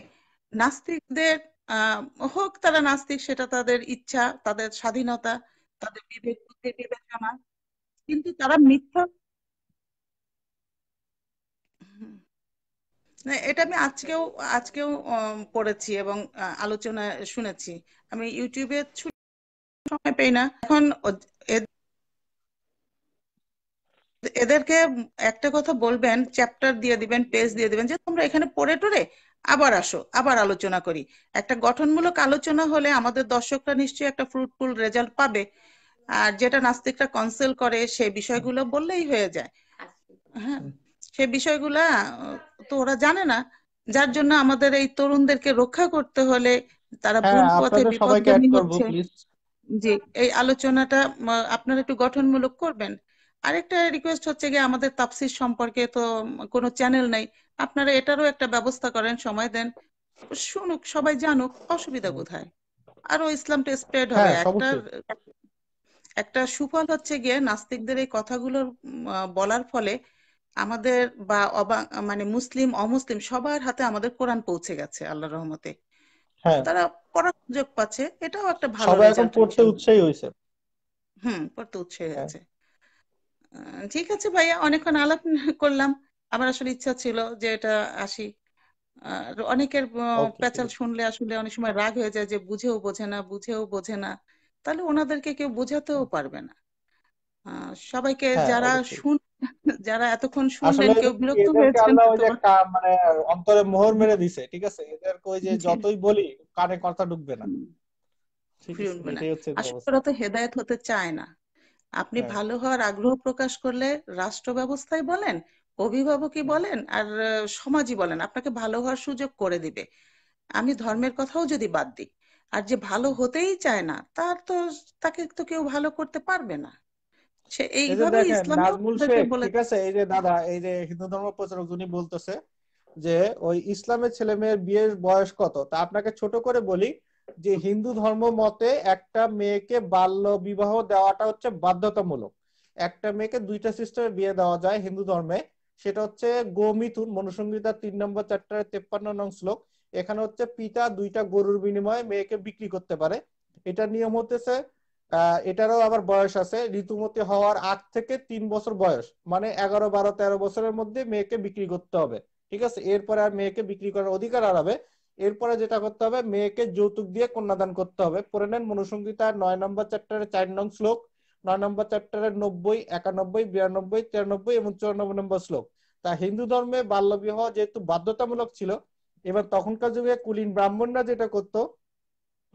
নাস্তিকদের, আহ হোক তারা নাস্তিক, সেটা তাদের ইচ্ছা, তাদের স্বাধীনতা, তাদের বিবেক বুদ্ধির বিবেচনা, কিন্তু তারা মিথ্যা। হুম, না, এটা আমি আজকেও আজকেও পড়েছি এবং আলোচনা শুনেছি। আমি ইউটিউবে সময় পাই না এখন। এদেরকে একটা কথা বলবেন, চ্যাপ্টার দিয়ে দিবেন, পেজ দিয়ে দিবেন, যে তোমরা এখানে পড়ে টরে আবার আসো, আবার আলোচনা করি। একটা গঠনমূলক আলোচনা হলে আমাদের দর্শকরা নিশ্চয়ই একটা ফ্রুটফুল রেজাল্ট পাবে। আর যেটা নাস্তিকরা কনসেল করে সেই বিষয়গুলো বললেই হয়ে যায়। হ্যাঁ, সেই বিষয়গুলা তো ওরা জানে না। যার জন্য আমাদের এই তরুণদেরকে রক্ষা করতে হলে, তারা হ্যাঁ ভুল পথে আপনাদের সবাইকে অ্যাড বিপথগামী করবো হচ্ছে। প্লিজ। জি, এই আলোচনাটা আপনারা একটু গঠনমূলক করবেন। আরেকটা রিকোয়েস্ট হচ্ছে গিয়ে, আমাদের তাফসীর সম্পর্কে তো কোনো চ্যানেল নাই। আপনারা এটারও একটা ব্যবস্থা করেন, সময় দেন, শুনুক, সবাই জানুক, অসুবিধা কোথায়? আরো ইসলামটা স্প্রেড হবে। হ্যাঁ একটা অবশ্যই। একটা সুফল হচ্ছে গিয়ে, নাস্তিকদের এই কথাগুলো বলার ফলে আমাদের বা মানে মুসলিম অমুসলিম সবার হাতে আমাদের কোরআন পৌঁছে গেছে আল্লাহর রহমতে। হ্যাঁ, তারা পড়ার সুযোগ পাচ্ছে, এটাও একটা ভালো সবাই এখন রেজাল্ট পড়তে ইনশাল্লাহ। উৎসাহী হয়েছে। পড়তে উৎসাহী হ্যাঁ, হয়েছে। ঠিক আছে ভাইয়া, অনেকক্ষণ আলাপ করলাম। আমার আসলে ইচ্ছা ছিল যে এটা আসি। আর অনেকের ওকে, ঠিক পেঁচাল আছে। শুনলে আসলে অনেক সময় রাগ হয়ে যায় যে বুঝেও বোঝে না, বুঝেও বোঝে না। তাহলে ওনাদেরকে কেউ বোঝাতেও পারবে না। সবাইকে হ্যাঁ, যারা অবশ্যই। শুন, যারা এতক্ষণ আসলে শুনলেন, ওই যে কেউ কি, বিরক্ত এদেরকে হয়েছেন আল্লাহ ওই যে হয়তোবা। একটা মানে অন্তরে মোহর মেরে দিছে, ঠিক আছে, এদেরকে ওই যে জি। যতই বলি কানে কথা ঢুকবে না। হুম, ঠিক আছে, শুনবে না। এটাই হচ্ছে এদের আসলে অবস্থা। ওরা তো হেদায়েত হতে চায় না। আপনি হ্যাঁ, ভালো হওয়ার আগ্রহ প্রকাশ করলে রাষ্ট্র ব্যবস্থায় বলেন, অভিভাবকই হুম। বলেন, আর সমাজই বলেন, আপনাকে ভালো হওয়ার সুযোগ করে দিবে। আমি ধর্মের কথাও যদি বাদ দিই, আর যে ভালো হতেই চায় না, তাকে তো কেউ ভালো করতে পারবে না। সে এই যে এইভাবে দেখেন ইসলামেও নাজমুল আমাদেরকে শেখ, বলে। ঠিক আছে, এই যে দাদা, এই যে হিন্দু ধর্ম প্রচারক উনি বলতেছে যে ওই ইসলামের ছেলে মেয়ের বিয়ের বয়স কত, তা আপনাকে ছোট করে বলি যে হিন্দু ধর্ম মতে একটা মেয়েকে বাল্য বিবাহ দেওয়াটা হচ্ছে বাধ্যতামূলক। একটা মেয়েকে দুইটা সিস্টেমে বিয়ে দেওয়া যায় হিন্দু ধর্মে। সেটা হচ্ছে গোমিথুন, মনুসংহিতা 3 নম্বর চ্যাপ্টারের 53 নং শ্লোক। এখানে হচ্ছে পিতা দুইটা গরুর বিনিময়ে মেয়েকে বিক্রি করতে পারে। এটার নিয়ম হতেছে, এটারও আবার বয়স আছে, ঋতুমতি হওয়ার 8 থেকে 3 বছর বয়স, মানে 11, 12, 13 বছরের মধ্যে মেয়েকে বিক্রি করতে হবে। ঠিক আছে, এরপরে আর মেয়েকে বিক্রি করার অধিকার হারাবে। এরপরে যেটা করতে হবে, মেয়েকে যৌতুক দিয়ে কন্যাদান করতে হবে। পড়ে নেন মনুসংহিতা 9 নম্বর চ্যাপ্টারের 4 নং শ্লোক, 9 নম্বর চ্যাপ্টারের 90, 91, 92, 93 এবং 94 নম্বর শ্লোক। তা হিন্দু ধর্মে বাল্য বিবাহ যেহেতু বাধ্যতামূলক ছিল, এবার তখনকার যুগে কুলীন ব্রাহ্মণরা যেটা করতো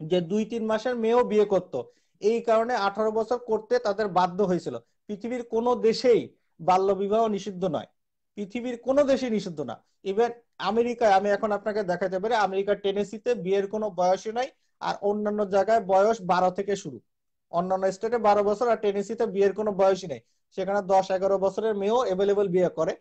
যে 2-3 মাসের মেয়েও বিয়ে করত। এই কারণে 18 বছর করতে তাদের বাধ্য হয়েছিল। পৃথিবীর কোনো দেশেই বাল্য বিবাহ নিষিদ্ধ নয়, পৃথিবীর কোনো দেশে নিষিদ্ধ না। ইভেন আমেরিকায়, আমি এখন আপনাকে দেখাতে পারি, আমেরিকার টেনেসিতে বিয়ের কোনো বয়সই নাই। আর অন্যান্য জায়গায় বয়স 12 থেকে শুরু। অন্যান্য স্টেটে 12 বছর, আর টেনেসিতে বিয়ের কোনো বয়সই নেই। সেখানে 10-11 বছরের মেয়েও এভেলেবল বিয়ে করে।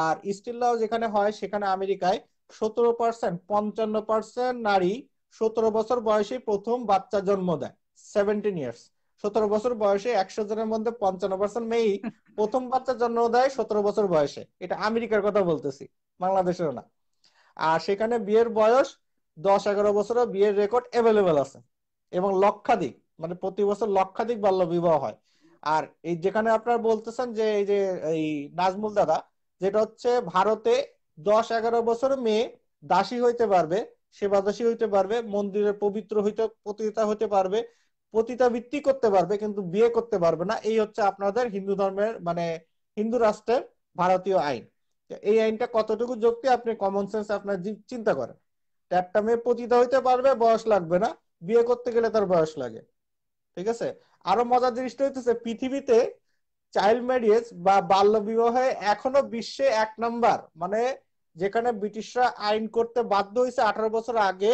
আর স্টিল লাও যেখানে হয়, সেখানে আমেরিকায় 17%, 55% নারী 17 বছর বয়সে প্রথম বাচ্চা জন্ম দেয়। 17 ইয়ার্স, 17 বছর বয়সে 100 জনের মধ্যে 55% মেয়েই প্রথম বাচ্চা জন্ম দেয় 17 বছর বয়সে। এটা আমেরিকার কথা বলতেছি, বাংলাদেশের না। আর সেখানে বিয়ের বয়স 10-11 বছরও বিয়ের রেকর্ড এভেলেবেল আছে। এবং লক্ষাধিক, মানে প্রতি বছর লক্ষাধিক বাল্য বিবাহ হয়। আর এই যেখানে আপনারা বলতেছেন যে এই যে এই নাজমুল দাদা, যেটা হচ্ছে ভারতে 10-11 বছর মেয়ে দাসী হইতে পারবে, সেবাদাসী হইতে পারবে, মন্দিরের পবিত্র হইতে পতিতা হইতে পারবে, পতিতাবৃত্তি করতে পারবে, কিন্তু বিয়ে করতে পারবে না। এই হচ্ছে আপনাদের হিন্দু ধর্মের মানে হিন্দু রাষ্ট্রের ভারতীয় আইন। এই আইনটা কতটুকু যুক্তি আপনি কমন সেন্স আপনার চিন্তা করেন। একটা মেয়ে পতিতা হইতে পারবে, বয়স লাগবে না, বিয়ে করতে গেলে তার বয়স লাগে। ঠিক আছে। আরো মজার জিনিসটা হইতেছে, পৃথিবীতে চাইল্ড ম্যারেজ বা বাল্য বিবাহে এখনো বিশ্বে 1 নাম্বার, মানে যেখানে ব্রিটিশরা আইন করতে বাধ্য হয়েছে 18 বছর আগে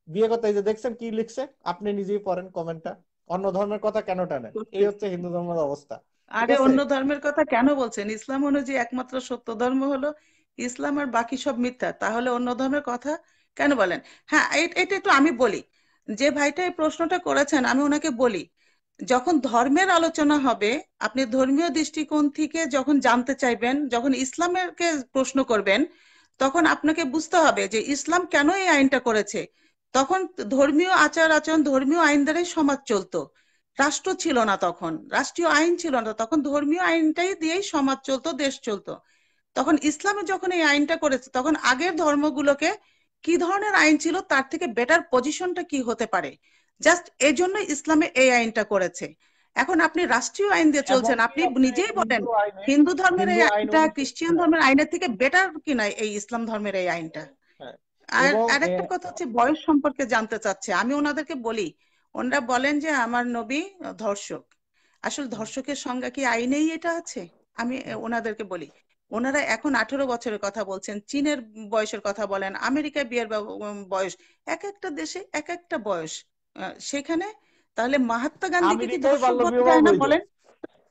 বিয়ে করতে। এই যে দেখছেন কি লিখছে, আপনি নিজেই পড়েন কমেন্টটা, অন্য ধর্মের কথা কেন টানেন, এই হচ্ছে হিন্দু ধর্মের অবস্থা। ঠিক আরে আছে। অন্য ধর্মের কথা কেন বলছেন? ইসলাম অনুযায়ী একমাত্র সত্য ধর্ম হলো ইসলাম, আর বাকি সব মিথ্যা। তাহলে অন্য ধর্মের কথা কেন বলেন? হ্যাঁ, এটা একটু আমি বলি। যে ভাইটা এই প্রশ্নটা করেছেন, আমি ওনাকে বলি, যখন ধর্মের আলোচনা হবে, আপনি ধর্মীয় দৃষ্টিকোণ থেকে যখন জানতে চাইবেন, যখন ইসলামেরকে প্রশ্ন করবেন, তখন আপনাকে বুঝতে হবে যে ইসলাম কেন এই আইনটা করেছে। তখন ধর্মীয় আচার আচরণ, ধর্মীয় আইন দ্বারাই সমাজ চলতো। রাষ্ট্র ছিল না তখন, রাষ্ট্রীয় আইন ছিল না তখন, ধর্মীয় আইনটাই দিয়েই সমাজ চলতো, দেশ চলতো। তখন ইসলামে যখন এই আইনটা করেছে, তখন আগের ধর্মগুলোকে কি ধরনের আইন ছিল, তার থেকে বেটার পজিশনটা কি হতে পারে, জাস্ট এই জন্য ইসলামে এই আইনটা করেছে। এখন আপনি রাষ্ট্রীয় আইন দিয়ে চলছেন, এমনকি আপনি আপনি নিজেই বলেন হিন্দু আইনে, হিন্দু ধর্মের হিন্দু এই আইন আইনটা অনুযায়ী, খ্রিস্টান হ্যাঁ, ধর্মের আইনের থেকে বেটার কিনা এই ইসলাম ধর্মের এই আইনটা। হ্যাঁ, আর এবং আরেকটা কথা হচ্ছে, বয়স সম্পর্কে জানতে চাচ্ছে, আমি ওনাদেরকে বলি, ওনারা বলেন যে আমার নবী ধর্ষক। আসলে ধর্ষকের সংজ্ঞা কি আইনেই এটা আছে? আমি ওনাদেরকে বলি, ওনারা এখন 18 বছরের কথা বলছেন, চীনের বয়সের কথা বলেন, আমেরিকায় বিয়ের বয়স, এক একটা দেশে এক একটা বয়স। সেখানে তাহলে মহাত্মা গান্ধীকে কি আমেরিকায় ধর্ষক বাল্য বলা বিবাহ যায় না বৈধ। বলেন?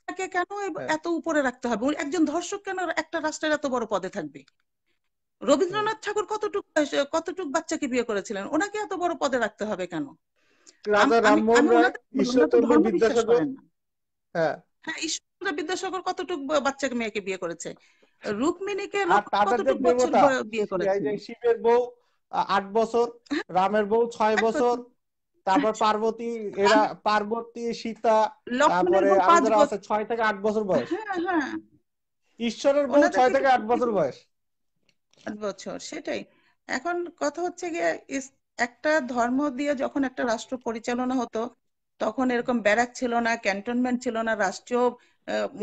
তাকে কেন হ্যাঁ। এত উপরে রাখতে হবে? একজন ধর্ষক কেন একটা রাষ্ট্রের এত বড় পদে থাকবে? হুম। রবীন্দ্রনাথ ঠাকুর কতটুক বাচ্চাকে বিয়ে করেছিলেন, ওনাকে এত বড় পদে রাখতে হবে কেন? রাজা আমি রামমোহন আমি রায়, ওনাদের বলি, ওনারা তো ঈশ্বরচন্দ্র ধর্ম বিশ্বাস বিদ্যাসাগর। করেন না। হ্যাঁ। হ্যাঁ, ঈশ্বরচন্দ্র বিদ্যাসাগর কতটুক বাচ্চাকে মেয়েকে বিয়ে করেছে? রুক্মিণীকে আর তাদের যে কতটুক বছর দেবতা, বিয়ে এই করেছেন? যে শিবের বউ, 8 বছর, রামের বউ 6 বছর, 8 বছর। তারপর পার্বতী, এরা পার্বতী, সীতা, লক্ষ্মণের তারপরে বউ আরো পাঁচ যারা আছে বছর 6 থেকে 8 বছর বয়স। হ্যাঁ হ্যাঁ, ঈশ্বরের বউ ওনাদের ছয় থেকে থেকে আট বছর বয়স। 8 বছর, সেটাই। এখন কথা হচ্ছে গিয়ে একটা ধর্ম দিয়ে যখন একটা রাষ্ট্র পরিচালনা হতো, তখন এরকম ব্যারাক ছিল না, ক্যান্টনমেন্ট ছিল না, রাষ্ট্রীয়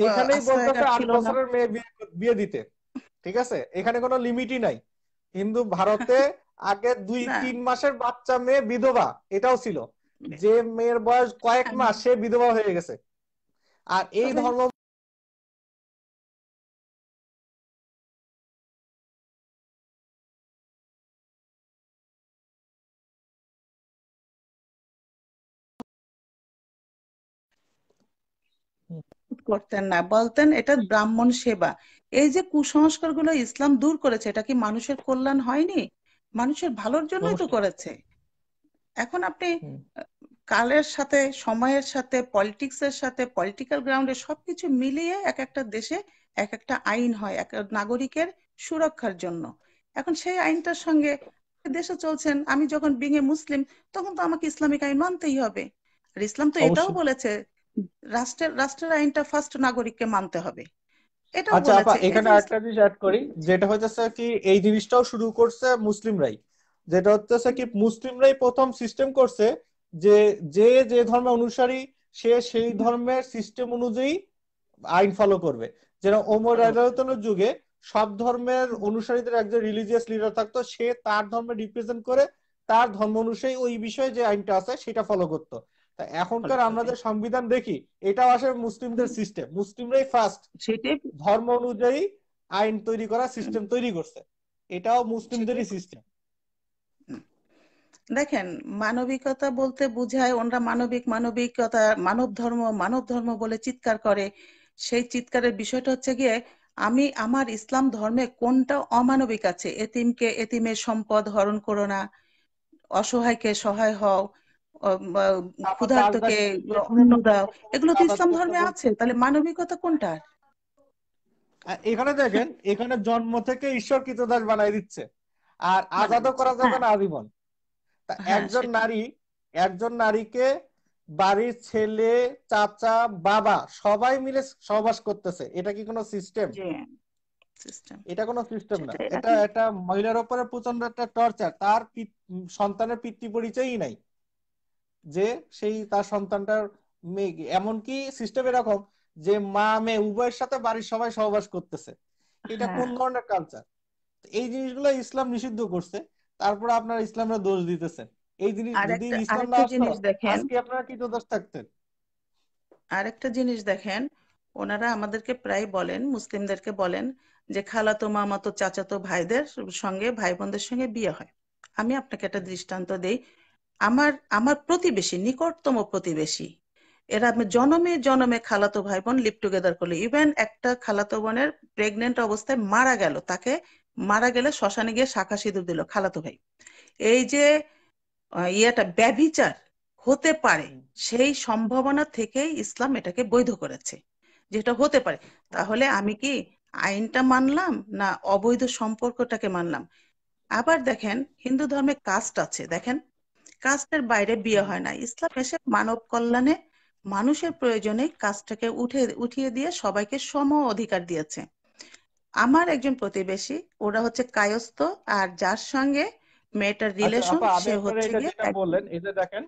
এখানেই বলতেছে আশ্রয়াগার আট ছিল না। বছরের মেয়ে বিয়ে বিয়ে দিতে, ঠিক আছে, এখানে কোনো লিমিটই নাই। কিন্তু ভারতে আগে দুই না, তিন মাসের বাচ্চা মেয়ে বিধবা, এটাও ছিল। যে মেয়ের বয়স কয়েক হ্যাঁ, মাস সে বিধবা হয়ে গেছে। আর এই তবে ধর্ম করতেন না, বলতেন এটা ব্রাহ্মণ সেবা। এই যে কুসংস্কার গুলো ইসলাম দূর করেছে, এটা কি মানুষের কল্যাণ হয়নি? মানুষের ভালোর জন্যই তো অবশ্যই। করেছে। এখন আপনি হুম। কালের সাথে, সময়ের সাথে, পলিটিক্সের সাথে, পলিটিক্যাল গ্রাউন্ডে সবকিছু মিলিয়ে এক একটা দেশে এক একটা আইন হয় এক এক নাগরিকের সুরক্ষার জন্য। এখন সেই আইনটার সঙ্গে দেশে চলছেন, আমি যখন বিঙে মুসলিম, তখন তো আমাকে ইসলামিক আইন মানতেই হবে। আর ইসলাম তো এটাও অবশ্যই। বলেছে রাষ্ট্রের আইনটা ফার্স্ট নাগরিককে মানতে হবে, এটাও আচ্ছা আপা, বলেছে। এই এখানে যে আরেকটা ইসলাম, জিনিস অ্যাড করি, যেটা হচ্ছে কি এই জিনিসটাও শুরু করছে মুসলিমরাই। যেটা হচ্ছে কি মুসলিমরাই প্রথম সিস্টেম করছে যে যে যে ধর্মের অনুসারী সে সেই ধর্মের সিস্টেম অনুযায়ী আইন ফলো করবে। যেটা ওমর রাদিয়াল্লাহু যুগে সব ধর্মের অনুসারীদের একজন রিলিজিয়াস লিডার থাকতো, সে তার ধর্ম রিপ্রেজেন্ট করে তার ধর্ম অনুযায়ী ওই বিষয়ে যে আইনটা আছে সেটা ফলো করতো। তা ফলো এখনকার আমরা করবে। যে সংবিধান দেখি, এটাও আসলে মুসলিমদের সিস্টেম, মুসলিমরাই ফার্স্ট সেটাই, ধর্ম অনুযায়ী আইন তৈরি করা সিস্টেম তৈরি করছে। এটাও সেটাই। মুসলিমদেরই সিস্টেম। দেখেন, মানবিকতা বলতে বুঝায় ওনরা মানবিক, মানবিকতা, মানব ধর্ম, মানব ধর্ম বলে চিৎকার করে। সেই চিৎকারের বিষয়টা হচ্ছে গিয়ে, আমি আমার ইসলাম ধর্মে কোনটা অমানবিক আছে? এতিমের সম্পদ হরণ করো না, অসহায়কে সহায় হও, তারপর দাস ক্ষুধার্তকে দাসীদের পেছনে অন্ন বসে দাও, এগুলো তো আজাদ ইসলাম করতে ধর্মে বলছে। আছে। তাহলে মানবিকতা কোনটা? আর এখানে দেখেন, এখানে জন্ম থেকে ঈশ্বর কৃতদাস বানাই দিচ্ছে, আর বানিয়ে আজাদও দিচ্ছে, করা যাবে হ্যাঁ না আজীবন। তা হ্যাঁ, একজন সেটাই। নারী, একজন নারীকে বাড়ির ছেলে, চাচা, বাবা সবাই মিলে সহবাস করতেছে, এটা কি কোনো সিস্টেম? যে সিস্টেম, এটা কোনো সিস্টেম না, সেটাই এটা এখন। এটা মহিলার উপরে প্রচন্ড একটা টর্চার। তার সন্তানের পিতৃ পরিচয়ই নাই যে সেই তার সন্তানটার মেয়ে। এমনকি সিস্টেম এরকম যে মা মেয়ে উভয়ের সাথে বাড়ির সবাই সহবাস করতেছে। এটা হ্যাঁ, কোন ধরনের কালচার? এই জিনিসগুলো ইসলাম নিষিদ্ধ করছে, তারপর আপনারা ইসলামের দোষ দিতেছেন। এই জিনিস যদি ইসলাম না আরেকটা আসতো, জিনিস দেখেন, আজকে আপনারা কি দোষ থাকতেন? আরেকটা জিনিস দেখেন, ওনারা আমাদেরকে প্রায় বলেন, মুসলিমদেরকে বলেন যে খালাতো মামাতো চাচাতো ভাইদের সঙ্গে, ভাই বোনদের সঙ্গে বিয়ে হয়। আমি আপনাকে একটা দৃষ্টান্ত দেই। আমার আমার প্রতিবেশী, নিকটতম প্রতিবেশী, এরা জনমে জনমে খালাতো ভাই বোন লিভ টুগেদার করলো। ইভেন একটা খালাতো বোনের প্রেগনেন্ট অবস্থায় মারা গেল, তাকে মারা গেলে শ্মশানে গিয়ে শাঁখা সিঁদুর দিল খালাতো ভাই। এই যে ইয়েটা ব্যভিচার হতে পারে, সেই সম্ভাবনা থেকেই ইসলাম এটাকে বৈধ করেছে, যেটা হতে পারে। তাহলে আমি কি আইনটা মানলাম, না অবৈধ সম্পর্কটাকে মানলাম? আবার দেখেন, হিন্দু ধর্মে কাস্ট আছে, দেখেন কাস্টের বাইরে বিয়ে হয় না। ইসলাম এসে মানব কল্যাণে, মানুষের প্রয়োজনে কাস্টটাকে উঠিয়ে দিয়ে সবাইকে সম অধিকার দিয়েছে। আমার একজন প্রতিবেশী, ওরা হচ্ছে কায়স্থ, আর যার সঙ্গে মেয়েটার আচ্ছা রিলেশন আপা, আমি সে আপনারা হচ্ছে এটা গিয়ে যেটা বললেন, এই যে দেখেন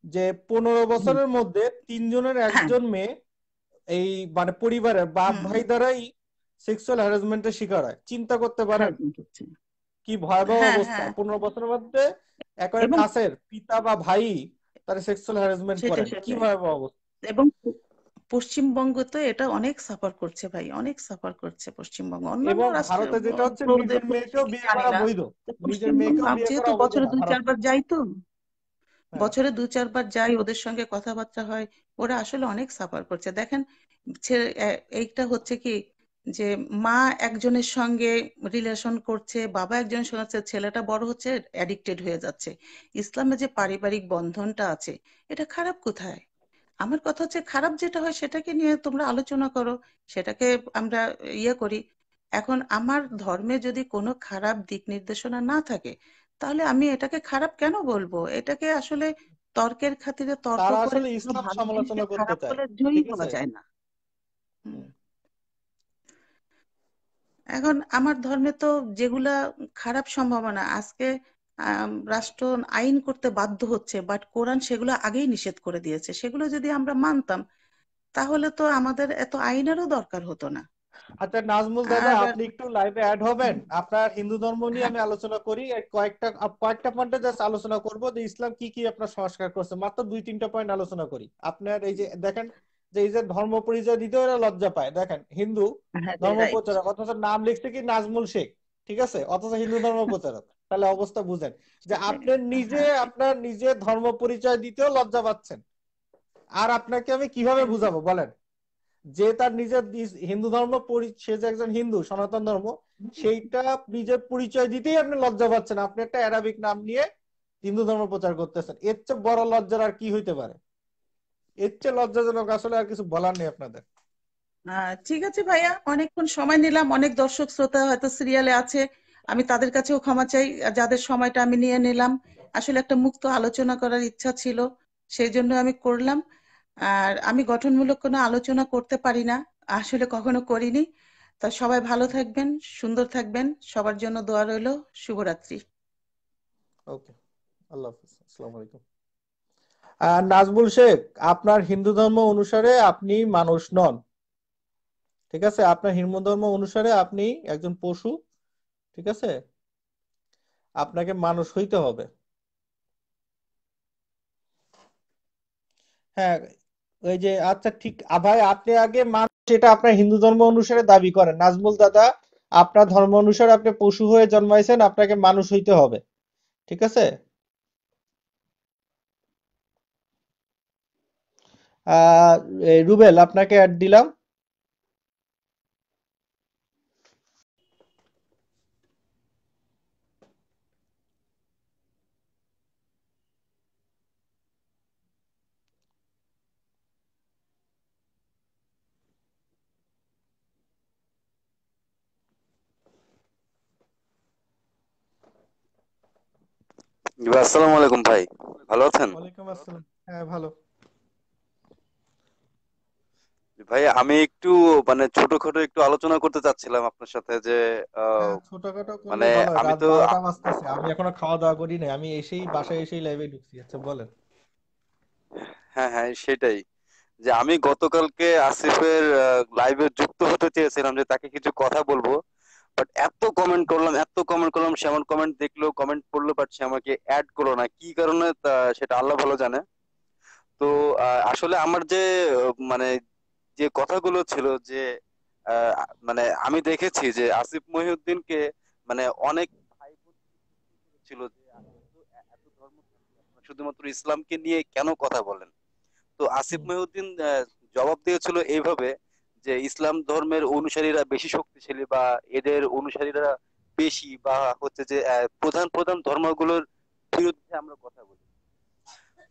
যে 15 বছরের মধ্যে 3 জনের হ্যাঁ, একজন মেয়ে এই মানে পরিবারের বাপ হুম, ভাই দ্বারাই সেক্সুয়াল হ্যারাসমেন্টের শিকার হয়। চিন্তা করতে পারেন হ্যাজমেন্ট হচ্ছে। কি ভয়াবহ হ্যাঁ অবস্থা! হ্যাঁ, 15 বছরের মধ্যে একেবারে এবং কাছের পিতা বা ভাই তারা সেক্সুয়াল হ্যারাসমেন্ট সেটাই করেন, কি সেটাই। ভয়াবহ অবস্থা! এবং পশ্চিমবঙ্গ তো এটা অনেক সাফার করছে ভাই, অনেক সাফার করছে পশ্চিমবঙ্গ। অন্যান্য এবং রাষ্ট্রে ভারতে যেটা হচ্ছে নিজের মেয়েকেও প্রদেশে বিয়ে জানি করা না, বৈধ, তো নিজের পশ্চিমবঙ্গ মেয়েকেও বিয়ে করা যেহেতু অবৈধ বছরে না দুই ভারতে। চারবার যাই তো, হ্যাঁ। বছরে দু চারবার যাই, ওদের সঙ্গে কথাবার্তা হয়, ওরা আসলে অনেক সাফার করছে। দেখেন, এইটা হচ্ছে কি যে মা একজনের সঙ্গে রিলেশন করছে, বাবা একজনের সঙ্গে হচ্ছে, ছেলেটা বড় হচ্ছে অ্যাডিক্টেড হয়ে যাচ্ছে। ইসলামে যে পারিবারিক বন্ধনটা আছে, এটা খারাপ কোথায়? আমার কথা হচ্ছে, খারাপ যেটা হয় সেটাকে নিয়ে তোমরা আলোচনা করো, সেটাকে আমরা ইয়ে করি। এখন আমার ধর্মে যদি কোনো খারাপ দিক নির্দেশনা না থাকে, তাহলে আমি এটাকে খারাপ কেন বলবো? এটাকে আসলে তর্কের খাতিরে তর্ক তারা করে আসলে কোনো ইসলাম ভালো জিনিসকে সমালোচনা করতে খারাপ চায়। বলে জয়ী ঠিক বলা আছে। যায় না। হুম। হুম। এখন আমার ধর্মে তো যেগুলা খারাপ সম্ভাবনা আজকে রাষ্ট্র আইন করতে বাধ্য হচ্ছে, বাট কোরআন সেগুলো আগেই নিষেধ করে দিয়েছে। সেগুলো যদি আমরা মানতাম তাহলে তো আমাদের এত আইনেরও দরকার হতো না। আচ্ছা নাজমুল দাদা, আর আপনি একটু লাইভে অ্যাড হবেন? আপনার হিন্দু ধর্ম নিয়ে হ্যাঁ, আমি আলোচনা করি, এই কয়েকটা কয়েকটা পয়েন্টে জাস্ট আলোচনা করব যে ইসলাম কি কি আপনার সংস্কার করছে, মাত্র 2-3টা পয়েন্ট আলোচনা করি। আপনার এই যে দেখেন, যে এই যে ধর্ম পরিচয় দিতেও এরা লজ্জা পায়, দেখেন হিন্দু হ্যাঁ, ধর্ম রাইট। প্রচারক অথচ নাম লিখছে কি নাজমুল শেখ, ঠিক আছে, অথচ হিন্দু ধর্ম প্রচারক। তাহলে অবস্থা বুঝেন যে সেটাই। আপনি নিজে হ্যাঁ, আপনার নিজে ধর্ম পরিচয় দিতেও লজ্জা পাচ্ছেন, আর আপনাকে আমি কিভাবে একদম। বুঝাবো বলেন? যে তার নিজের হিন্দু ধর্ম সে যে একজন হিন্দু সনাতন ধর্ম, সেইটা নিজের পরিচয় দিতেই আপনি লজ্জা পাচ্ছেন, আপনি একটা অ্যারাবিক নাম নিয়ে হিন্দু ধর্ম প্রচার করতেছেন। এর চেয়ে বড় লজ্জার আর কি হইতে পারে? এর চেয়ে লজ্জাজনক আসলে আর কিছু বলার নেই আপনাদের। ঠিক আছে ভাইয়া, অনেকক্ষণ সময় নিলাম। অনেক দর্শক শ্রোতা হয়তো সিরিয়ালে আছে, আমি তাদের কাছেও ক্ষমা চাই যাদের সময়টা আমি নিয়ে নিলাম। আসলে একটা মুক্ত আলোচনা করার ইচ্ছা ছিল, সেই জন্য আমি করলাম। আর আমি গঠনমূলক কোনো আলোচনা করতে পারি না, আসলে কখনো করিনি। তা সবাই ভালো থাকবেন, সুন্দর থাকবেন, সবার জন্য দোয়া রইল। শুভরাত্রি। ওকে, আল্লাহ হাফিজ, আসসালামু আলাইকুম। নাজমুল শেখ, আপনার হিন্দু ধর্ম অনুসারে আপনি মানুষ নন, ঠিক আছে? আপনার হিন্দু ধর্ম অনুসারে আপনি একজন পশু, ঠিক আছে? আপনাকে মানুষ হইতে হবে। হ্যাঁ, ওই যে আচ্ছা ঠিক ভাই, আপনি আগে মানুষ এটা আপনার হিন্দু ধর্ম অনুসারে দাবি করেন। নাজমুল দাদা, আপনার ধর্ম অনুসারে আপনি পশু হয়ে জন্মাইছেন, আপনাকে মানুষ হইতে হবে, ঠিক আছে? আহ এই রুবেল, আপনাকে অ্যাড দিলাম। জি ভাই, আসসালামু আলাইকুম ভাই, ভালো আছেন? ওয়ালাইকুম আসসালাম। হ্যাঁ, ভালো। ভাই আমি একটু মানে ছোটখাটো একটু আলোচনা করতে চাচ্ছিলাম আপনার সাথে যে আহ, হ্যাঁ, ছোটখাটো করলে মানে ভালো হয়, আমি রাত তো 12টা বাজতেছে, আমি এখনো খাওয়া দাওয়া করি নাই, আমি এসেই বাসায় এসেই লাইভে ঢুকছি। আচ্ছা বলেন। হ্যাঁ হ্যাঁ সেটাই, যে আমি গতকালকে আসিফের লাইভে যুক্ত হতে চেয়েছিলাম যে তাকে কিছু কথা বলবো, বাট এত কমেন্ট করলাম, সে আমার কমেন্ট দেখলো, কমেন্ট পড়লো, বাট সে আমাকে অ্যাড করলো না, কি কারণে সেটা আল্লাহ ভালো জানে। তো আসলে আমার যে মানে যে কথাগুলো ছিল যে আহ, মানে আমি দেখেছি যে আসিফ মহিউদ্দিনকে মানে অনেক ভাই বোন ছিল যে আপনি তো এত ধর্ম থাকতে আপনারা শুধুমাত্র ইসলামকে নিয়ে কেন কথা বলেন। তো আসিফ হুম। মহিউদ্দিন জবাব দিয়েছিল এইভাবে যে ইসলাম ধর্মের অনুসারীরা বেশি শক্তিশালী, বা এদের অনুসারীরা বেশি, বা হচ্ছে যে প্রধান প্রধান ধর্মগুলোর বিরুদ্ধে আমরা কথা বলি।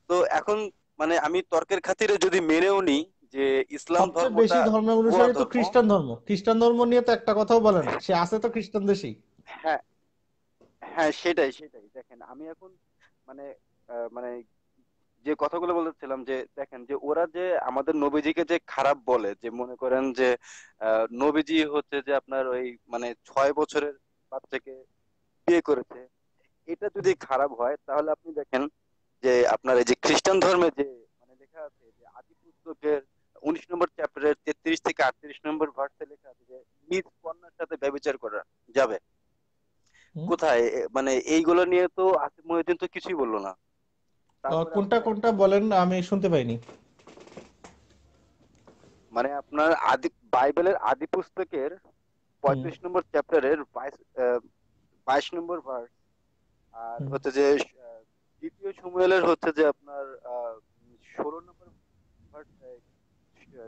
তো এখন মানে আমি তর্কের খাতিরে যদি মেনেও নিই যে ইসলাম সবচেয়ে ধর্মটা বেশি ধর্ম গোড়া অনুসারী তো ধর্ম। খ্রিস্টান ধর্ম, খ্রিস্টান ধর্ম নিয়ে তো একটা কথাও বলে না, সে আছে তো খ্রিস্টান দেশেই। হ্যাঁ হ্যাঁ সেটাই সেটাই, দেখেন আমি এখন মানে মানে যে কথাগুলো বলেছিলাম যে দেখেন যে ওরা যে আমাদের নবীজিকে যে খারাপ বলে, যে মনে করেন যে নবীজি হচ্ছে যে আপনার ওই মানে 6 বছরের বাচ্চাকে বিয়ে করেছে, এটা যদি খারাপ হয় তাহলে আপনি দেখেন যে আপনার এই যে খ্রিস্টান ধর্মে যে মানে লেখা আছে যে আদি পুস্তকের 19 নম্বর চ্যাপ্টারের 33 থেকে 38 নম্বর ভার্সে লেখা আছে যে নিজ কন্যার সাথে ব্যভিচার করা যাবে। হুম। কোথায় মানে এইগুলো নিয়ে তো আসিফ মহিউদ্দিন তো কিছুই বললো না। তারপরে আপনি কোনটা দেখেন কোনটা বলেন, আমি শুনতে পাইনি। মানে আপনার বাইবেলের আদি পুস্তকের হুম। 35 নম্বর চ্যাপ্টারের 22 নম্বর ভার্স, আর হুম। হচ্ছে যে দ্বিতীয় সমুয়েলের হচ্ছে যে আপনার 16 নম্বর ভার্স,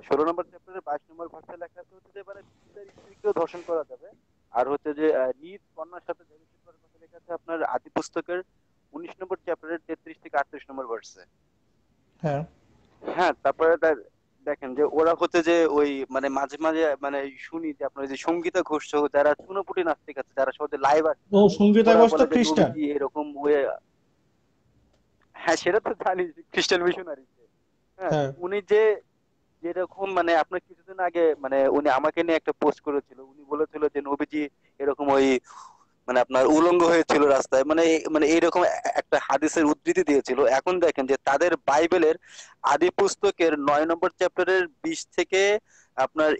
16 নম্বর চ্যাপ্টারের 22 নম্বর ভার্সে লেখা আছে হচ্ছে যে মানে পিতার স্ত্রীকেও ধর্ষণ করা যাবে। আর হচ্ছে যে নিজ কন্যার সাথে ব্যভিচার করার কথা লেখা আছে আপনার আদি পুস্তকের 19 নম্বর চ্যাপ্টারের 33 থেকে 38 নম্বর ভার্সে। হ্যাঁ। হ্যাঁ তারপরে দেখেন যে ওরা হচ্ছে যে ওই মানে মাঝে মাঝে মানে শুনি যে আপনার ওই যে সঙ্গীতা ঘোষ সহ যারা চুনোপুটি নাস্তিক আছে যারা সহজে লাইভ আসে, ও সঙ্গীতা ওরা ঘোষ তো বলে যে খ্রিস্টান। নবীজি এরকম ওয়ে। হ্যাঁ সেটা তো জানি, খ্রিস্টান মিশনারি। হ্যাঁ তো হ্যাঁ। উনি যে যেরকম মানে আপনার কিছুদিন আগে মানে উনি আমাকে নিয়ে একটা পোস্ট করেছিল, উনি বলেছিল যে নবীজি এরকম ওই মানে আপনার উলঙ্গ হয়েছিল রাস্তায়, মানে মানে এইরকম একটা হাদিসের উদ্ধৃতি দিয়েছিল। এখন দেখেন যে তাদের বাইবেলের আদি পুস্তকের 9 নম্বর চ্যাপ্টারের 20 থেকে আপনার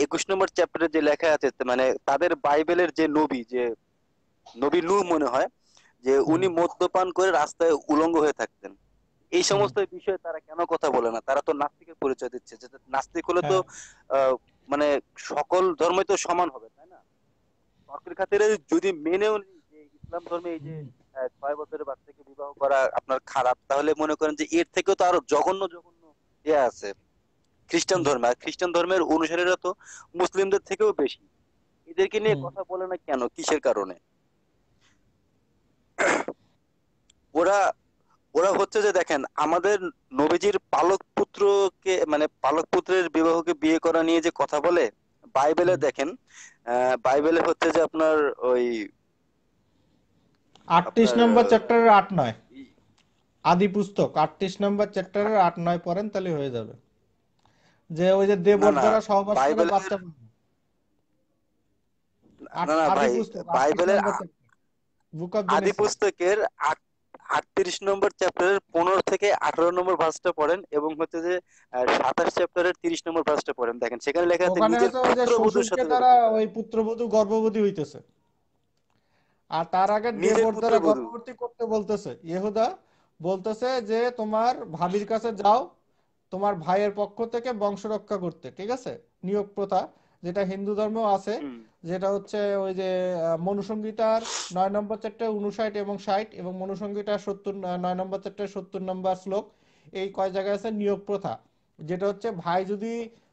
21 নম্বর চ্যাপ্টারে যে লেখা আছে, মানে তাদের বাইবেলের যে নবী, যে নবী নূহ মনে হয়, যে হুম উনি মদ্যপান করে রাস্তায় উলঙ্গ হয়ে থাকতেন। এই হুম। সমস্ত বিষয়ে তারা কেন কথা বলে না? তারা তো নাস্তিকের পরিচয় দিচ্ছে, যে নাস্তিক হলে তো হ্যাঁ আহ, মানে সকল ধর্মই তো সমান হবে, তাই না? তর্কের খাতিরে যদি মেনেও নিই যে ইসলাম ধর্মে এই যে হুম 6 বছরের বাচ্চাকে বিবাহ করা আপনার খারাপ, তাহলে মনে করেন যে এর থেকেও তো আরো জঘন্য জঘন্য ইয়ে আছে খ্রিস্টান হুম ধর্মে। আর খ্রিস্টান ধর্মের অনুসারীরা তো মুসলিমদের থেকেও বেশি। এদেরকে নিয়ে হুম। কথা বলে না কেন, কিসের কারণে? ওরা ওরা হচ্ছে যে দেখেন আমাদের নবীজির পালক পুত্রকে মানে পালক পুত্রের বিবাহকে বিয়ে করা নিয়ে যে কথা বলে, বাইবেলে হুম। দেখেন বাইবেলে হচ্ছে যে আপনার ওই 38 আপনার নম্বর চ্যাপ্টারের 8-9, ই- আদি পুস্তক 38 নম্বর চ্যাপ্টারের 8-9 পড়েন তাহলে হয়ে যাবে। যে ওই যে না দেবর না দ্বারা সহবাস করে বাইবেলের বাচ্চা পাবে। না না আদি ভাই, পুস্তক 38 বাইবেলের নম্বর চ্যাপ্টার, বুক অফ আদি জেনেসিস। পুস্তকের 38 নম্বর চ্যাপ্টারের 15 থেকে 18 নম্বর ভার্সটা পড়েন, এবং হচ্ছে যে 27 চ্যাপ্টারের 30 নম্বর ভার্সটা পড়েন, দেখেন সেখানে লেখা আছে ওখানে নিজের আছে ওই যে পুত্রবধূর শ্বশুরকে সাথে দ্বারা ব্যভিচার করা। ওই পুত্রবধূ গর্ভবতী হইতেছে, আর তার আগে নিজের দেবর দ্বারা পুত্রবধূ। গর্ভবতী করতে বলতেছে। ইহুদা বলতেছে যে তোমার ভাবির কাছে যাও তোমার ভাইয়ের পক্ষ থেকে বংশ রক্ষা করতে, ঠিক আছে? নিয়োগ প্রথা, যেটা হিন্দু ধর্মেও আছে, হুম যেটা হচ্ছে ওই যে মনুসংহিতার 9 নম্বর চ্যাপ্টার 59 এবং 60, এবং মনুসংহিতার 9 নম্বর চ্যাপ্টার 70 নম্বর শ্লোক, এই কয় জায়গায় আছে নিয়োগ প্রথা। যেটা হচ্ছে ভাই যদি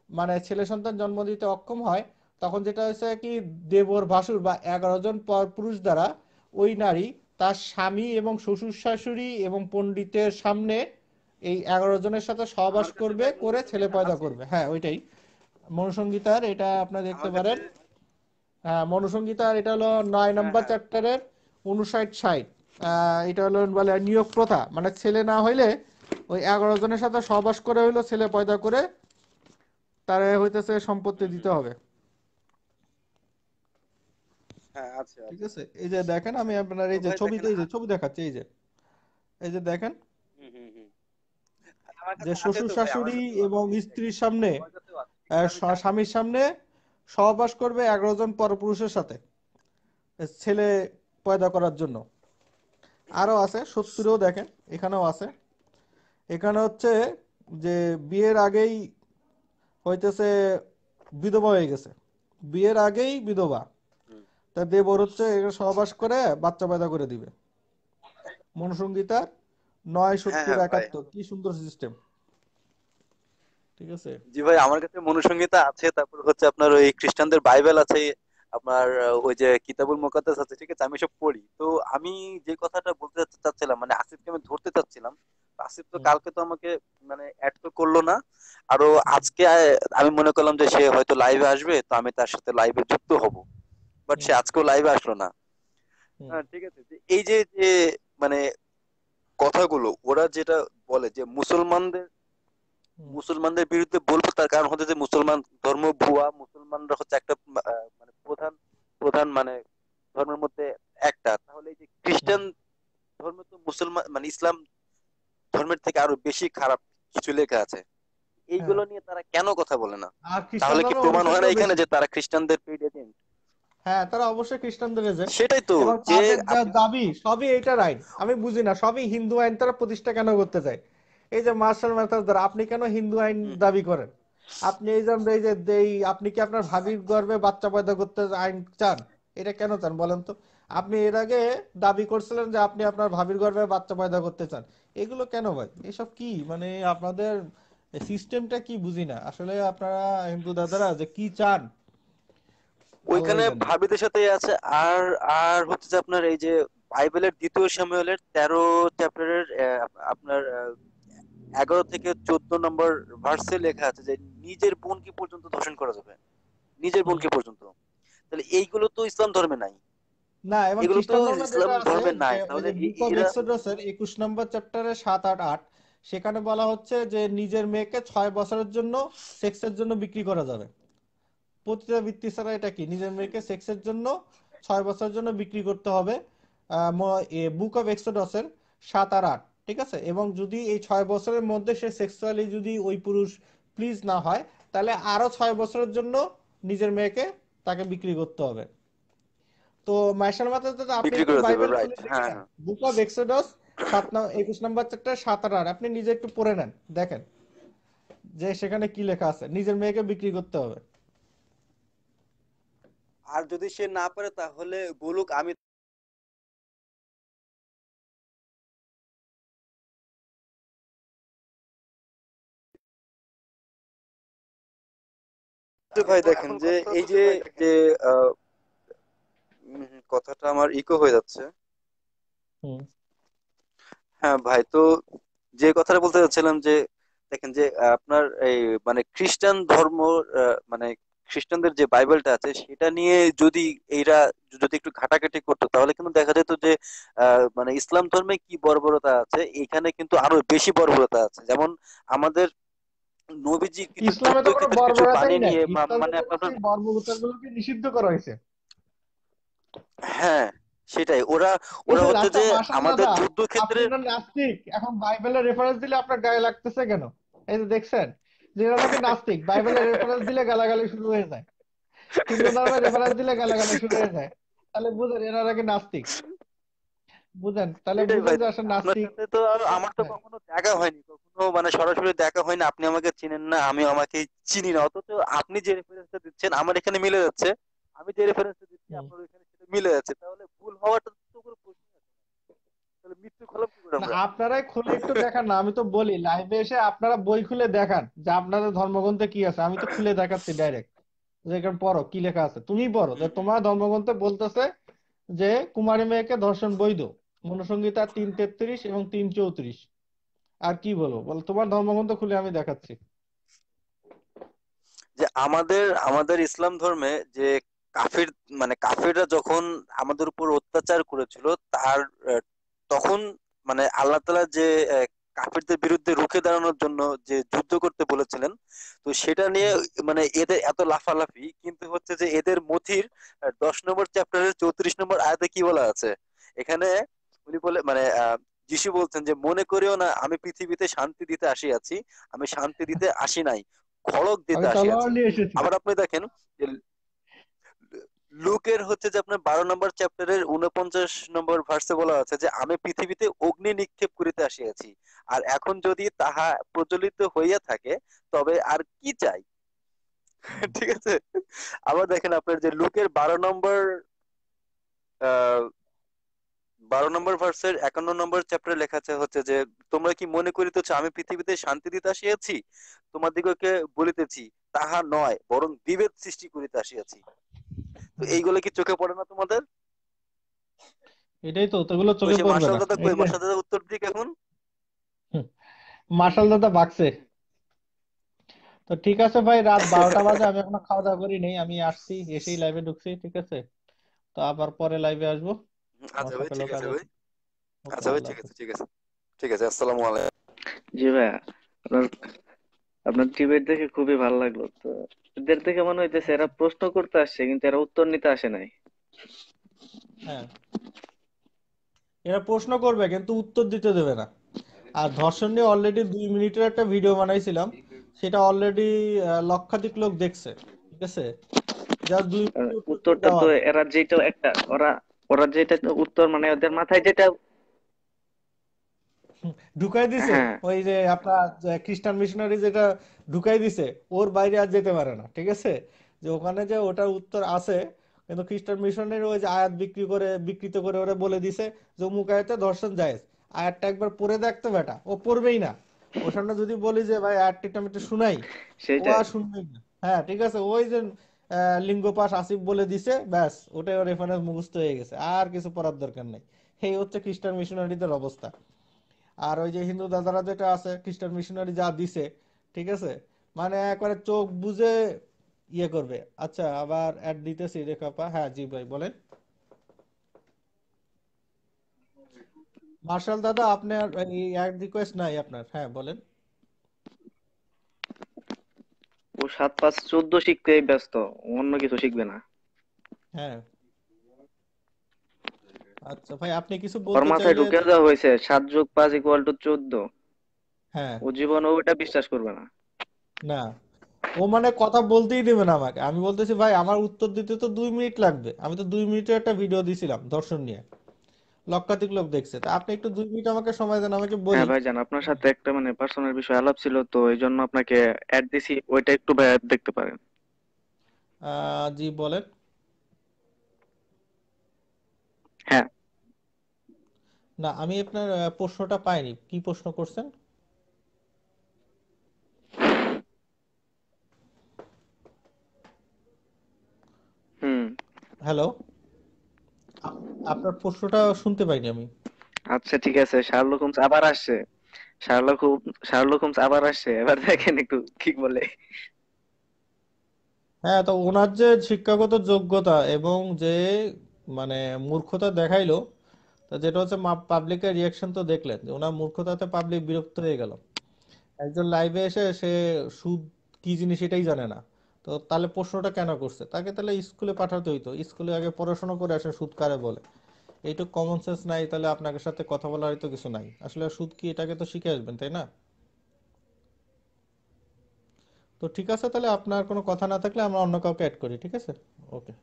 মানে ছেলে সন্তান জন্ম দিতে অক্ষম হয়, তখন যেটা হচ্ছে কি দেবর ভাসুর বা 11 জন পর পুরুষ দ্বারা ওই নারী তার স্বামী এবং শ্বশুর শাশুড়ি এবং পণ্ডিতের সামনে এই 11 জনের সাথে সহবাস আমার কাছে করবে, ভাই করে ছেলে মনুসংহিতা পয়দা আছে। করবে। হ্যাঁ ওইটাই মনুসংগীতার, এটা আপনারা দেখতে আমার কাছে পারেন। হ্যাঁ মনুসংগীতার এটা হলো নয় হ্যাঁ নম্বর হ্যাঁ চ্যাপ্টারের 59-60। এটা হলো বলে নিয়োগ প্রথা, মানে ছেলে না হইলে ওই 11 জনের সাথে সহবাস করে হইলো ছেলে পয়দা করে তারে হইতেছে সম্পত্তি হুম দিতে হুম হবে। হ্যাঁ আছে ঠিক আছে। আছে, এই যে দেখেন আমি আপনার তো এই যে ভাই দেখেন ছবিতে, এই যে ছবি দেখাচ্ছি, এই যে এই যে দেখেন হুম হুম হুম আমার যে কাছে আছে শ্বশুর তো ভাই, আমার শাশুড়ি কাছেও এবং আছে, এই স্ত্রীর দেখেন সামনে আমার কাছেও আছে, ঠিক আছে আমি জানি। স্বামীর সামনে সহবাস করবে 11 জন পরপুরুষের সাথে ছেলে পয়দা করার জন্য। আরো আছে 70-ও দেখেন, এখানেও আছে। এখানে হচ্ছে যে বিয়ের আগেই হইতেছে বিধবা হয়ে গেছে, বিয়ের আগেই বিধবা, হুম। তা দেবর হচ্ছে এখানে সহবাস করে বাচ্চা পয়দা করে দিবে। মনুসংগীতার নয় হ্যাঁ সত্তর হ্যাঁ ভাই। একাত্তর কি সুন্দর সিস্টেম, ঠিক আছে? জি ভাই, আমার কাছে মনুসংহিতা আছে, তারপর হচ্ছে আপনার ওই খ্রিস্টানদের বাইবেল আছে, আপনার ওই যে কিতাবুল মুকাদ্দাস আছে, ঠিক আছে, আমি সব পড়ি। তো আমি যে কথাটা বলতে চাচ্ছিলাম মানে আসিফকে আমি ধরতে চাচ্ছিলাম, তো আসিফ তো হুম কালকে তো আমাকে মানে অ্যাড তো করলো না। আরো হুম আজকে আমি মনে করলাম যে সে হয়তো লাইভে আসবে, তো আমি তার সাথে লাইভে যুক্ত হব, বাট হুম সে আজকেও লাইভে আসলো না। হুম হ্যাঁ ঠিক আছে, যে এই যে যে মানে কথাগুলো ওরা যেটা বলে যে মুসলমানদের হুম মুসলমানদের বিরুদ্ধে বলবো, তার কারণ হচ্ছে যে মুসলমান ধর্ম ভুয়া, মুসলমানরা হচ্ছে একটা মানে প্রধান প্রধান মানে ধর্মের মধ্যে একটা, তাহলে এই যে হুম। খ্রিস্টান ধর্ম তো মুসলমান মানে ইসলাম ধর্মের থেকে আরো বেশি খারাপ কিছু লেখা আছে, হ্যাঁ, এইগুলো নিয়ে তারা কেন কথা বলে না? আর খ্রিস্টান তাহলে কি ধর্মের প্রমাণ হয় না অনুসারীও এখানে বেশি। যে তারা খ্রিস্টানদের পেইড এজেন্ট? হ্যাঁ তারা অবশ্যই খ্রিস্টানদের এজেন্ট, সেটাই তো, এবং যে তাদের যা আপনি দাবি সবই এইটার আইন। আমি বুঝি না, সবই হিন্দু আইন তারা প্রতিষ্ঠা কেন করতে চায়। এই যে মার্শাল ম্যাথার দ্বারা আপনি কেন হিন্দু আইন হুম হুম দাবি করেন? আপনি এই যে আপনি কি আপনার ভাবির গর্ভে বাচ্চা পয়দা করতে আইন চান? এটা কেন চান বলেন তো? আপনি এর আগে দাবি করছিলেন যে আপনি আপনার ভাবির গর্ভে বাচ্চা পয়দা করতে চান। এগুলো কেন ভাই? এসব কি মানে আপনাদের সিস্টেমটা কি বুঝি না আসলে। আপনারা হিন্দু দাদারা যে কি চান আল্লাহই ওইখানে জানে। ভাবিদের সাথে আছে। আর আর হচ্ছে যে আপনার এই যে বাইবেলের 2 শামুয়েলের 13 চ্যাপ্টারের আপনার 11 থেকে 14 নম্বর ভার্সে লেখা আছে যে নিজের বোনকে পর্যন্ত ধর্ষণ করা যাবে, নিজের হুম। বোনকে পর্যন্ত। তাহলে এইগুলো তো ইসলাম ধর্মে নাই, না, এবং এগুলো তো খ্রিস্টান ধর্মে ইসলাম যেটা আছে ধর্মে যে নাই, ওই তাহলে যে বুক অফ এরা এক্সোডাসের 21 নম্বর চ্যাপ্টারে 7, 8, 8 সেখানে বলা হচ্ছে যে নিজের মেয়েকে 6 বছরের জন্য সেক্সের জন্য বিক্রি করা যাবে। পতিতাবৃত্তি ছাড়া এটা কি, নিজের মেয়েকে সেক্সের জন্য 6 বছরের জন্য বিক্রি করতে হবে। বুক অফ এক্সোডাসের 7 আর 8, ঠিক আছে। এবং যদি এই 6 বছরের মধ্যে সে সেক্সুয়ালি যদি ওই পুরুষ প্লিজ না হয়, তাহলে আরো 6 বছরের জন্য নিজের মেয়েকে তাকে বিক্রি করতে হবে। তো মার্শাল মাথা আপনি বিক্রি একটু করে দেবে, বাইবেল রাইট, খুলে দেখে হ্যাঁ নেন, হ্যাঁ। Book of Exodus 21 number chapter 7 আর 8 আপনি নিজে একটু পড়ে নেন, দেখেন যে সেখানে কি লেখা আছে, নিজের মেয়েকে বিক্রি করতে হবে। আর যদি সে না পারে তাহলে বলুক, আমি তো ভাই দেখেন যে এই যে যে আহ, কথাটা আমার ইকো হয়ে যাচ্ছে। হুম। হ্যাঁ ভাই, তো যে কথাটা বলতে চাচ্ছিলাম যে দেখেন যে আপনার এই মানে খ্রিস্টান ধর্ম, মানে খ্রিস্টানদের যে বাইবেলটা আছে সেটা নিয়ে যদি এরা যদি একটু ঘাটাঘাটি করতো তাহলে কিন্তু দেখা যেত যে মানে ইসলাম ধর্মে কি বর্বরতা আছে এখানে কিন্তু আরো বেশি বর্বরতা আছে। যেমন আমাদের নবীজি কিছু ইসলামে তো কোনো যুদ্ধক্ষেত্রে কিছু বর্বরতাই পানি নাই, নিয়ে ইসলামে মানে তো আপনার সেই বর্বরতাগুলোকে নিষিদ্ধ করা হয়েছে। হ্যাঁ সেটাই, ওরা এই ওরা যে হচ্ছে আচ্ছা যে মাশাল আমাদের দাদা, আপনি যুদ্ধক্ষেত্রে না নাস্তিক, এখন বাইবেলের রেফারেন্স দিলে আপনার গায়ে লাগতেছে কেন? এই যে দেখছেন যে এরা নাকি নাস্তিক, বাইবেলের রেফারেন্স দিলে গালাগালি শুরু হয়ে যায়, হিন্দু ধর্মের রেফারেন্স দিলে গালাগালি শুরু হয়ে যায়। তাহলে বুঝেন এরা নাকি নাস্তিক, বুঝেন, তাহলে সেটাই বুঝেন ভাই, যে দেখেন আসলে আপনার নাস্তিক। সাথে তো আর আমার তো হ্যাঁ। কখনো দেখা হয়নি, কখনো মানে সরাসরি দেখা হয়নি, আপনি আমাকে চিনেন না, আমি আমাকে চিনি না, অথচ আপনি যে রেফারেন্সটা দিচ্ছেন আমার এখানে মিলে যাচ্ছে, আমি যে রেফারেন্সটা দিচ্ছি হুম। আপনার এখানে সেটা মিলে যাচ্ছে, তাহলে ভুল হওয়াটা তো কোনো প্রশ্ন আছে না। তাহলে মৃত্যু খোলাম কি করে না আমরা? আপনারাই খুলে একটু দেখান না, আমি তো বলি লাইভে এসে আপনারা বই খুলে দেখান যে আপনাদের ধর্মগ্রন্থে কি আছে, আমি তো খুলে দেখাচ্ছি ডাইরেক্ট, যে এখানে পড়ো কি লেখা আছে, তুমি পড়ো যে হুম হুম। তোমার ধর্মগ্রন্থে বলতেছে যে কুমারী মেয়েকে ধর্ষণ বৈধ, মনুসংহিতা 3:33 এবং 3:34। আর কি বলবো বল, তোমার ধর্মগ্রন্থ খুলে আমি দেখাচ্ছি। যে আমাদের আমাদের ইসলাম ধর্মে যে কাফির মানে কাফিররা যখন আমাদের উপর অত্যাচার করেছিল তার তখন মানে আল্লাহ তাআলা যে কাফিরদের বিরুদ্ধে রুখে দাঁড়ানোর জন্য যে যুদ্ধ করতে বলেছিলেন, তো সেটা নিয়ে হুম। মানে এদের এত লাফালাফি, কিন্তু হচ্ছে যে এদের মথির 10 নম্বর চ্যাপ্টারের 34 নম্বর আয়াতে কি বলা আছে এখানে, উনি বলে মানে যিশু বলছেন যে মনে করিও না আমি পৃথিবীতে শান্তি দিতে আসিয়াছি, আমি শান্তি দিতে আসি নাই, খড়গ দিতে আমি তলোয়ার আসিয়াছি। নিয়ে এসেছি। আবার আপনি দেখেন যে লুকের হচ্ছে যে আপনার 12 নম্বর চ্যাপ্টারের 49 নম্বর ভার্সে বলা আছে যে আমি পৃথিবীতে অগ্নি নিক্ষেপ করিতে আসিয়াছি, আর এখন যদি তাহা প্রজ্বলিত হইয়া থাকে তবে আর কি চাই। ঠিক আছে। আবার দেখেন আপনার যে লুকের 12 নম্বর ভার্সের 51 নম্বর চ্যাপ্টারে লেখা আছে হচ্ছে যে তোমরা কি মনে করিতেছ আমি পৃথিবীতে শান্তি দিতে আসিয়াছি, তোমাদিগকে বলিতেছি তাহা নয়, বরং বিভেদ সৃষ্টি করিতে আসিয়াছি। তো হুম। এইগুলো কি চোখে পড়ে না তোমাদের? এটাই তো, ওগুলো কই চোখে সে পড়বে মার্শাল না, দাদা, এই কই যে মার্শাল দাদা উত্তর দিক এখন। মার্শাল দাদা বাগছে। তো ঠিক আছে ভাই, রাত 12টা বাজে, আমি এখনো খাওয়া দাওয়া করি নেই, আমি আসছি এসেই লাইভে ঢুকছি, ঠিক আছে। তো আবার পরে লাইভে আসবো, আমার আচ্ছা ভাই, সকালেও ঠিক কাজ আছে ভাই। আছে। ওকে, আচ্ছা ভাই, আল্লাহ ঠিক আছে হাফেজ। ঠিক আছে। ঠিক আছে, আসসালামু আলাইকুম। জি ভাইয়া, আপনার আপনার ডিবেট দেখে খুবই ভালো লাগলো। তো এদের দেখে মনে হইতেছে এরা প্রশ্ন করতে আসছে কিন্তু এরা উত্তর নিতে আসে নাই। হ্যাঁ, এরা প্রশ্ন করবে কিন্তু উত্তর দিতে দেবে না। আর ধর্ষণ নিয়ে অলরেডি 2 মিনিটের একটা ভিডিও বানাইছিলাম, সেটা অলরেডি লক্ষাধিক লোক দেখছে, ঠিক আছে। জাস্ট 2 মিনিট উত্তর দিয়ে উত্তরটা দেওয়া তো যায়। এরা যেটা একটা ওরা ওরা যেটা তো উত্তর মানে ওদের মাথায় যেটা। ঢুকাই দিছে, হ্যাঁ, ওই যে আপনার যে খ্রিস্টান মিশনারি যেটা ঢুকাই দিছে, ওর বাইরে আর যেতে পারে না, ঠিক আছে। যে ওখানে যে ওটার উত্তর আছে, কিন্তু খ্রিস্টান মিশনারি ওই যে আয়াত বিকৃত করে ওরা বলে দিছে যে অমুক আয়াতে ধর্ষণ জায়েজ। আয়াতটা একবার পড়ে দেখতো বেটা, ও পড়বেই না। ওর সামনে যদি বলি যে ভাই আয়াতটা আমি একটু শুনাই, ও সেটাই। আর শুনবেই না। হ্যাঁ ঠিক আছে, ওই যে লিঙ্গ পাশ আসিফ বলে দিছে, ব্যাস ওটাই ওর রেফারেন্স মুখস্থ হয়ে গেছে, আর কিছু পড়ার দরকার নেই। এই হচ্ছে খ্রিস্টান মিশনারিদের অবস্থা। আর ওই যে হিন্দু দাদারা যেটা আছে খ্রিস্টান মিশনারি যা দিছে, ঠিক আছে, মানে একবারে চোখ বুজে ইয়ে করবে। আচ্ছা, আবার অ্যাড দিতেছি রেখাপা। হ্যাঁ জি ভাই বলেন। মার্শাল দাদা আপনার এই অ্যাড রিকোয়েস্ট নাই আপনার? হ্যাঁ বলেন। ও 7 5 14 শিখতেই ব্যস্ত, অন্য কিছু শিখবে না। হ্যাঁ আচ্ছা ভাই, আপনি কিছু ওর বলতে মাথায় চাইলে। ঢুকে দেওয়া হয়েছে 7+5 = 14। হ্যাঁ। ও জীবনে ওটা বিশ্বাস করবে না। না, ও মানে কথা বলতেই দেবে না আমাকে। আমি বলতেছি ভাই আমার উত্তর দিতে তো 2 মিনিট লাগবে, আমি তো 2 মিনিটের একটা ভিডিও দিছিলাম দর্শন নিয়ে, লক্ষাধিক লোক দেখছে, তা আপনি একটু 2 মিনিট আমাকে সময় দেন, আমাকে হ্যাঁ বলি। ভাইজান, আপনার সাথে একটা মানে পার্সোনাল বিষয় আলাপ ছিল, তো এই জন্য আপনাকে অ্যাড দিছি, ওইটা একটু ভাই দেখতে পারেন। জি বলেন। হ্যাঁ। না আমি আপনার প্রশ্নটা পাইনি, কি প্রশ্ন করছেন? হুম। হ্যালো, আপনার প্রশ্নটা শুনতে পাইনি আমি। আচ্ছা ঠিক আছে, শার্লক হোমস আবার আসছে। শার্লক হোমস আবার আসছে, এবার দেখেন একটু কি বলে। হ্যাঁ, তো ওনার যে শিক্ষাগত যোগ্যতা এবং যে মানে মূর্খতা দেখাইলো, তা যেটা হচ্ছে পাবলিকের রিয়াকশন তো দেখলেন, যে ওনার মূর্খতাতে পাবলিক বিরক্ত হয়ে গেল। একজন লাইভে এসে সে সুদ কি জিনিস এটাই জানে না, তো তাহলে প্রশ্নটা কেন করছে? তাকে তাহলে স্কুলে পাঠাতে হইতো, স্কুলে আগে পড়াশোনা করে আসে সুদ কারে বলে। এইটুকু কমন সেন্স নাই, তাহলে আপনার সাথে কথা বলার হয়তো কিছু নাই। আসলে সুদ কি এটাকে তো শিখে আসবেন, তাই না? তো ঠিক আছে, তাহলে আপনার কোনো কথা না থাকলে আমরা অন্য কাউকে অ্যাড করি, ঠিক আছে? ওকে।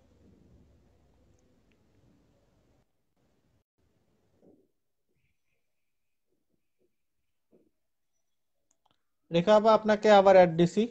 রেখা আপা, আপনাকে আবার অ্যাড দিছি।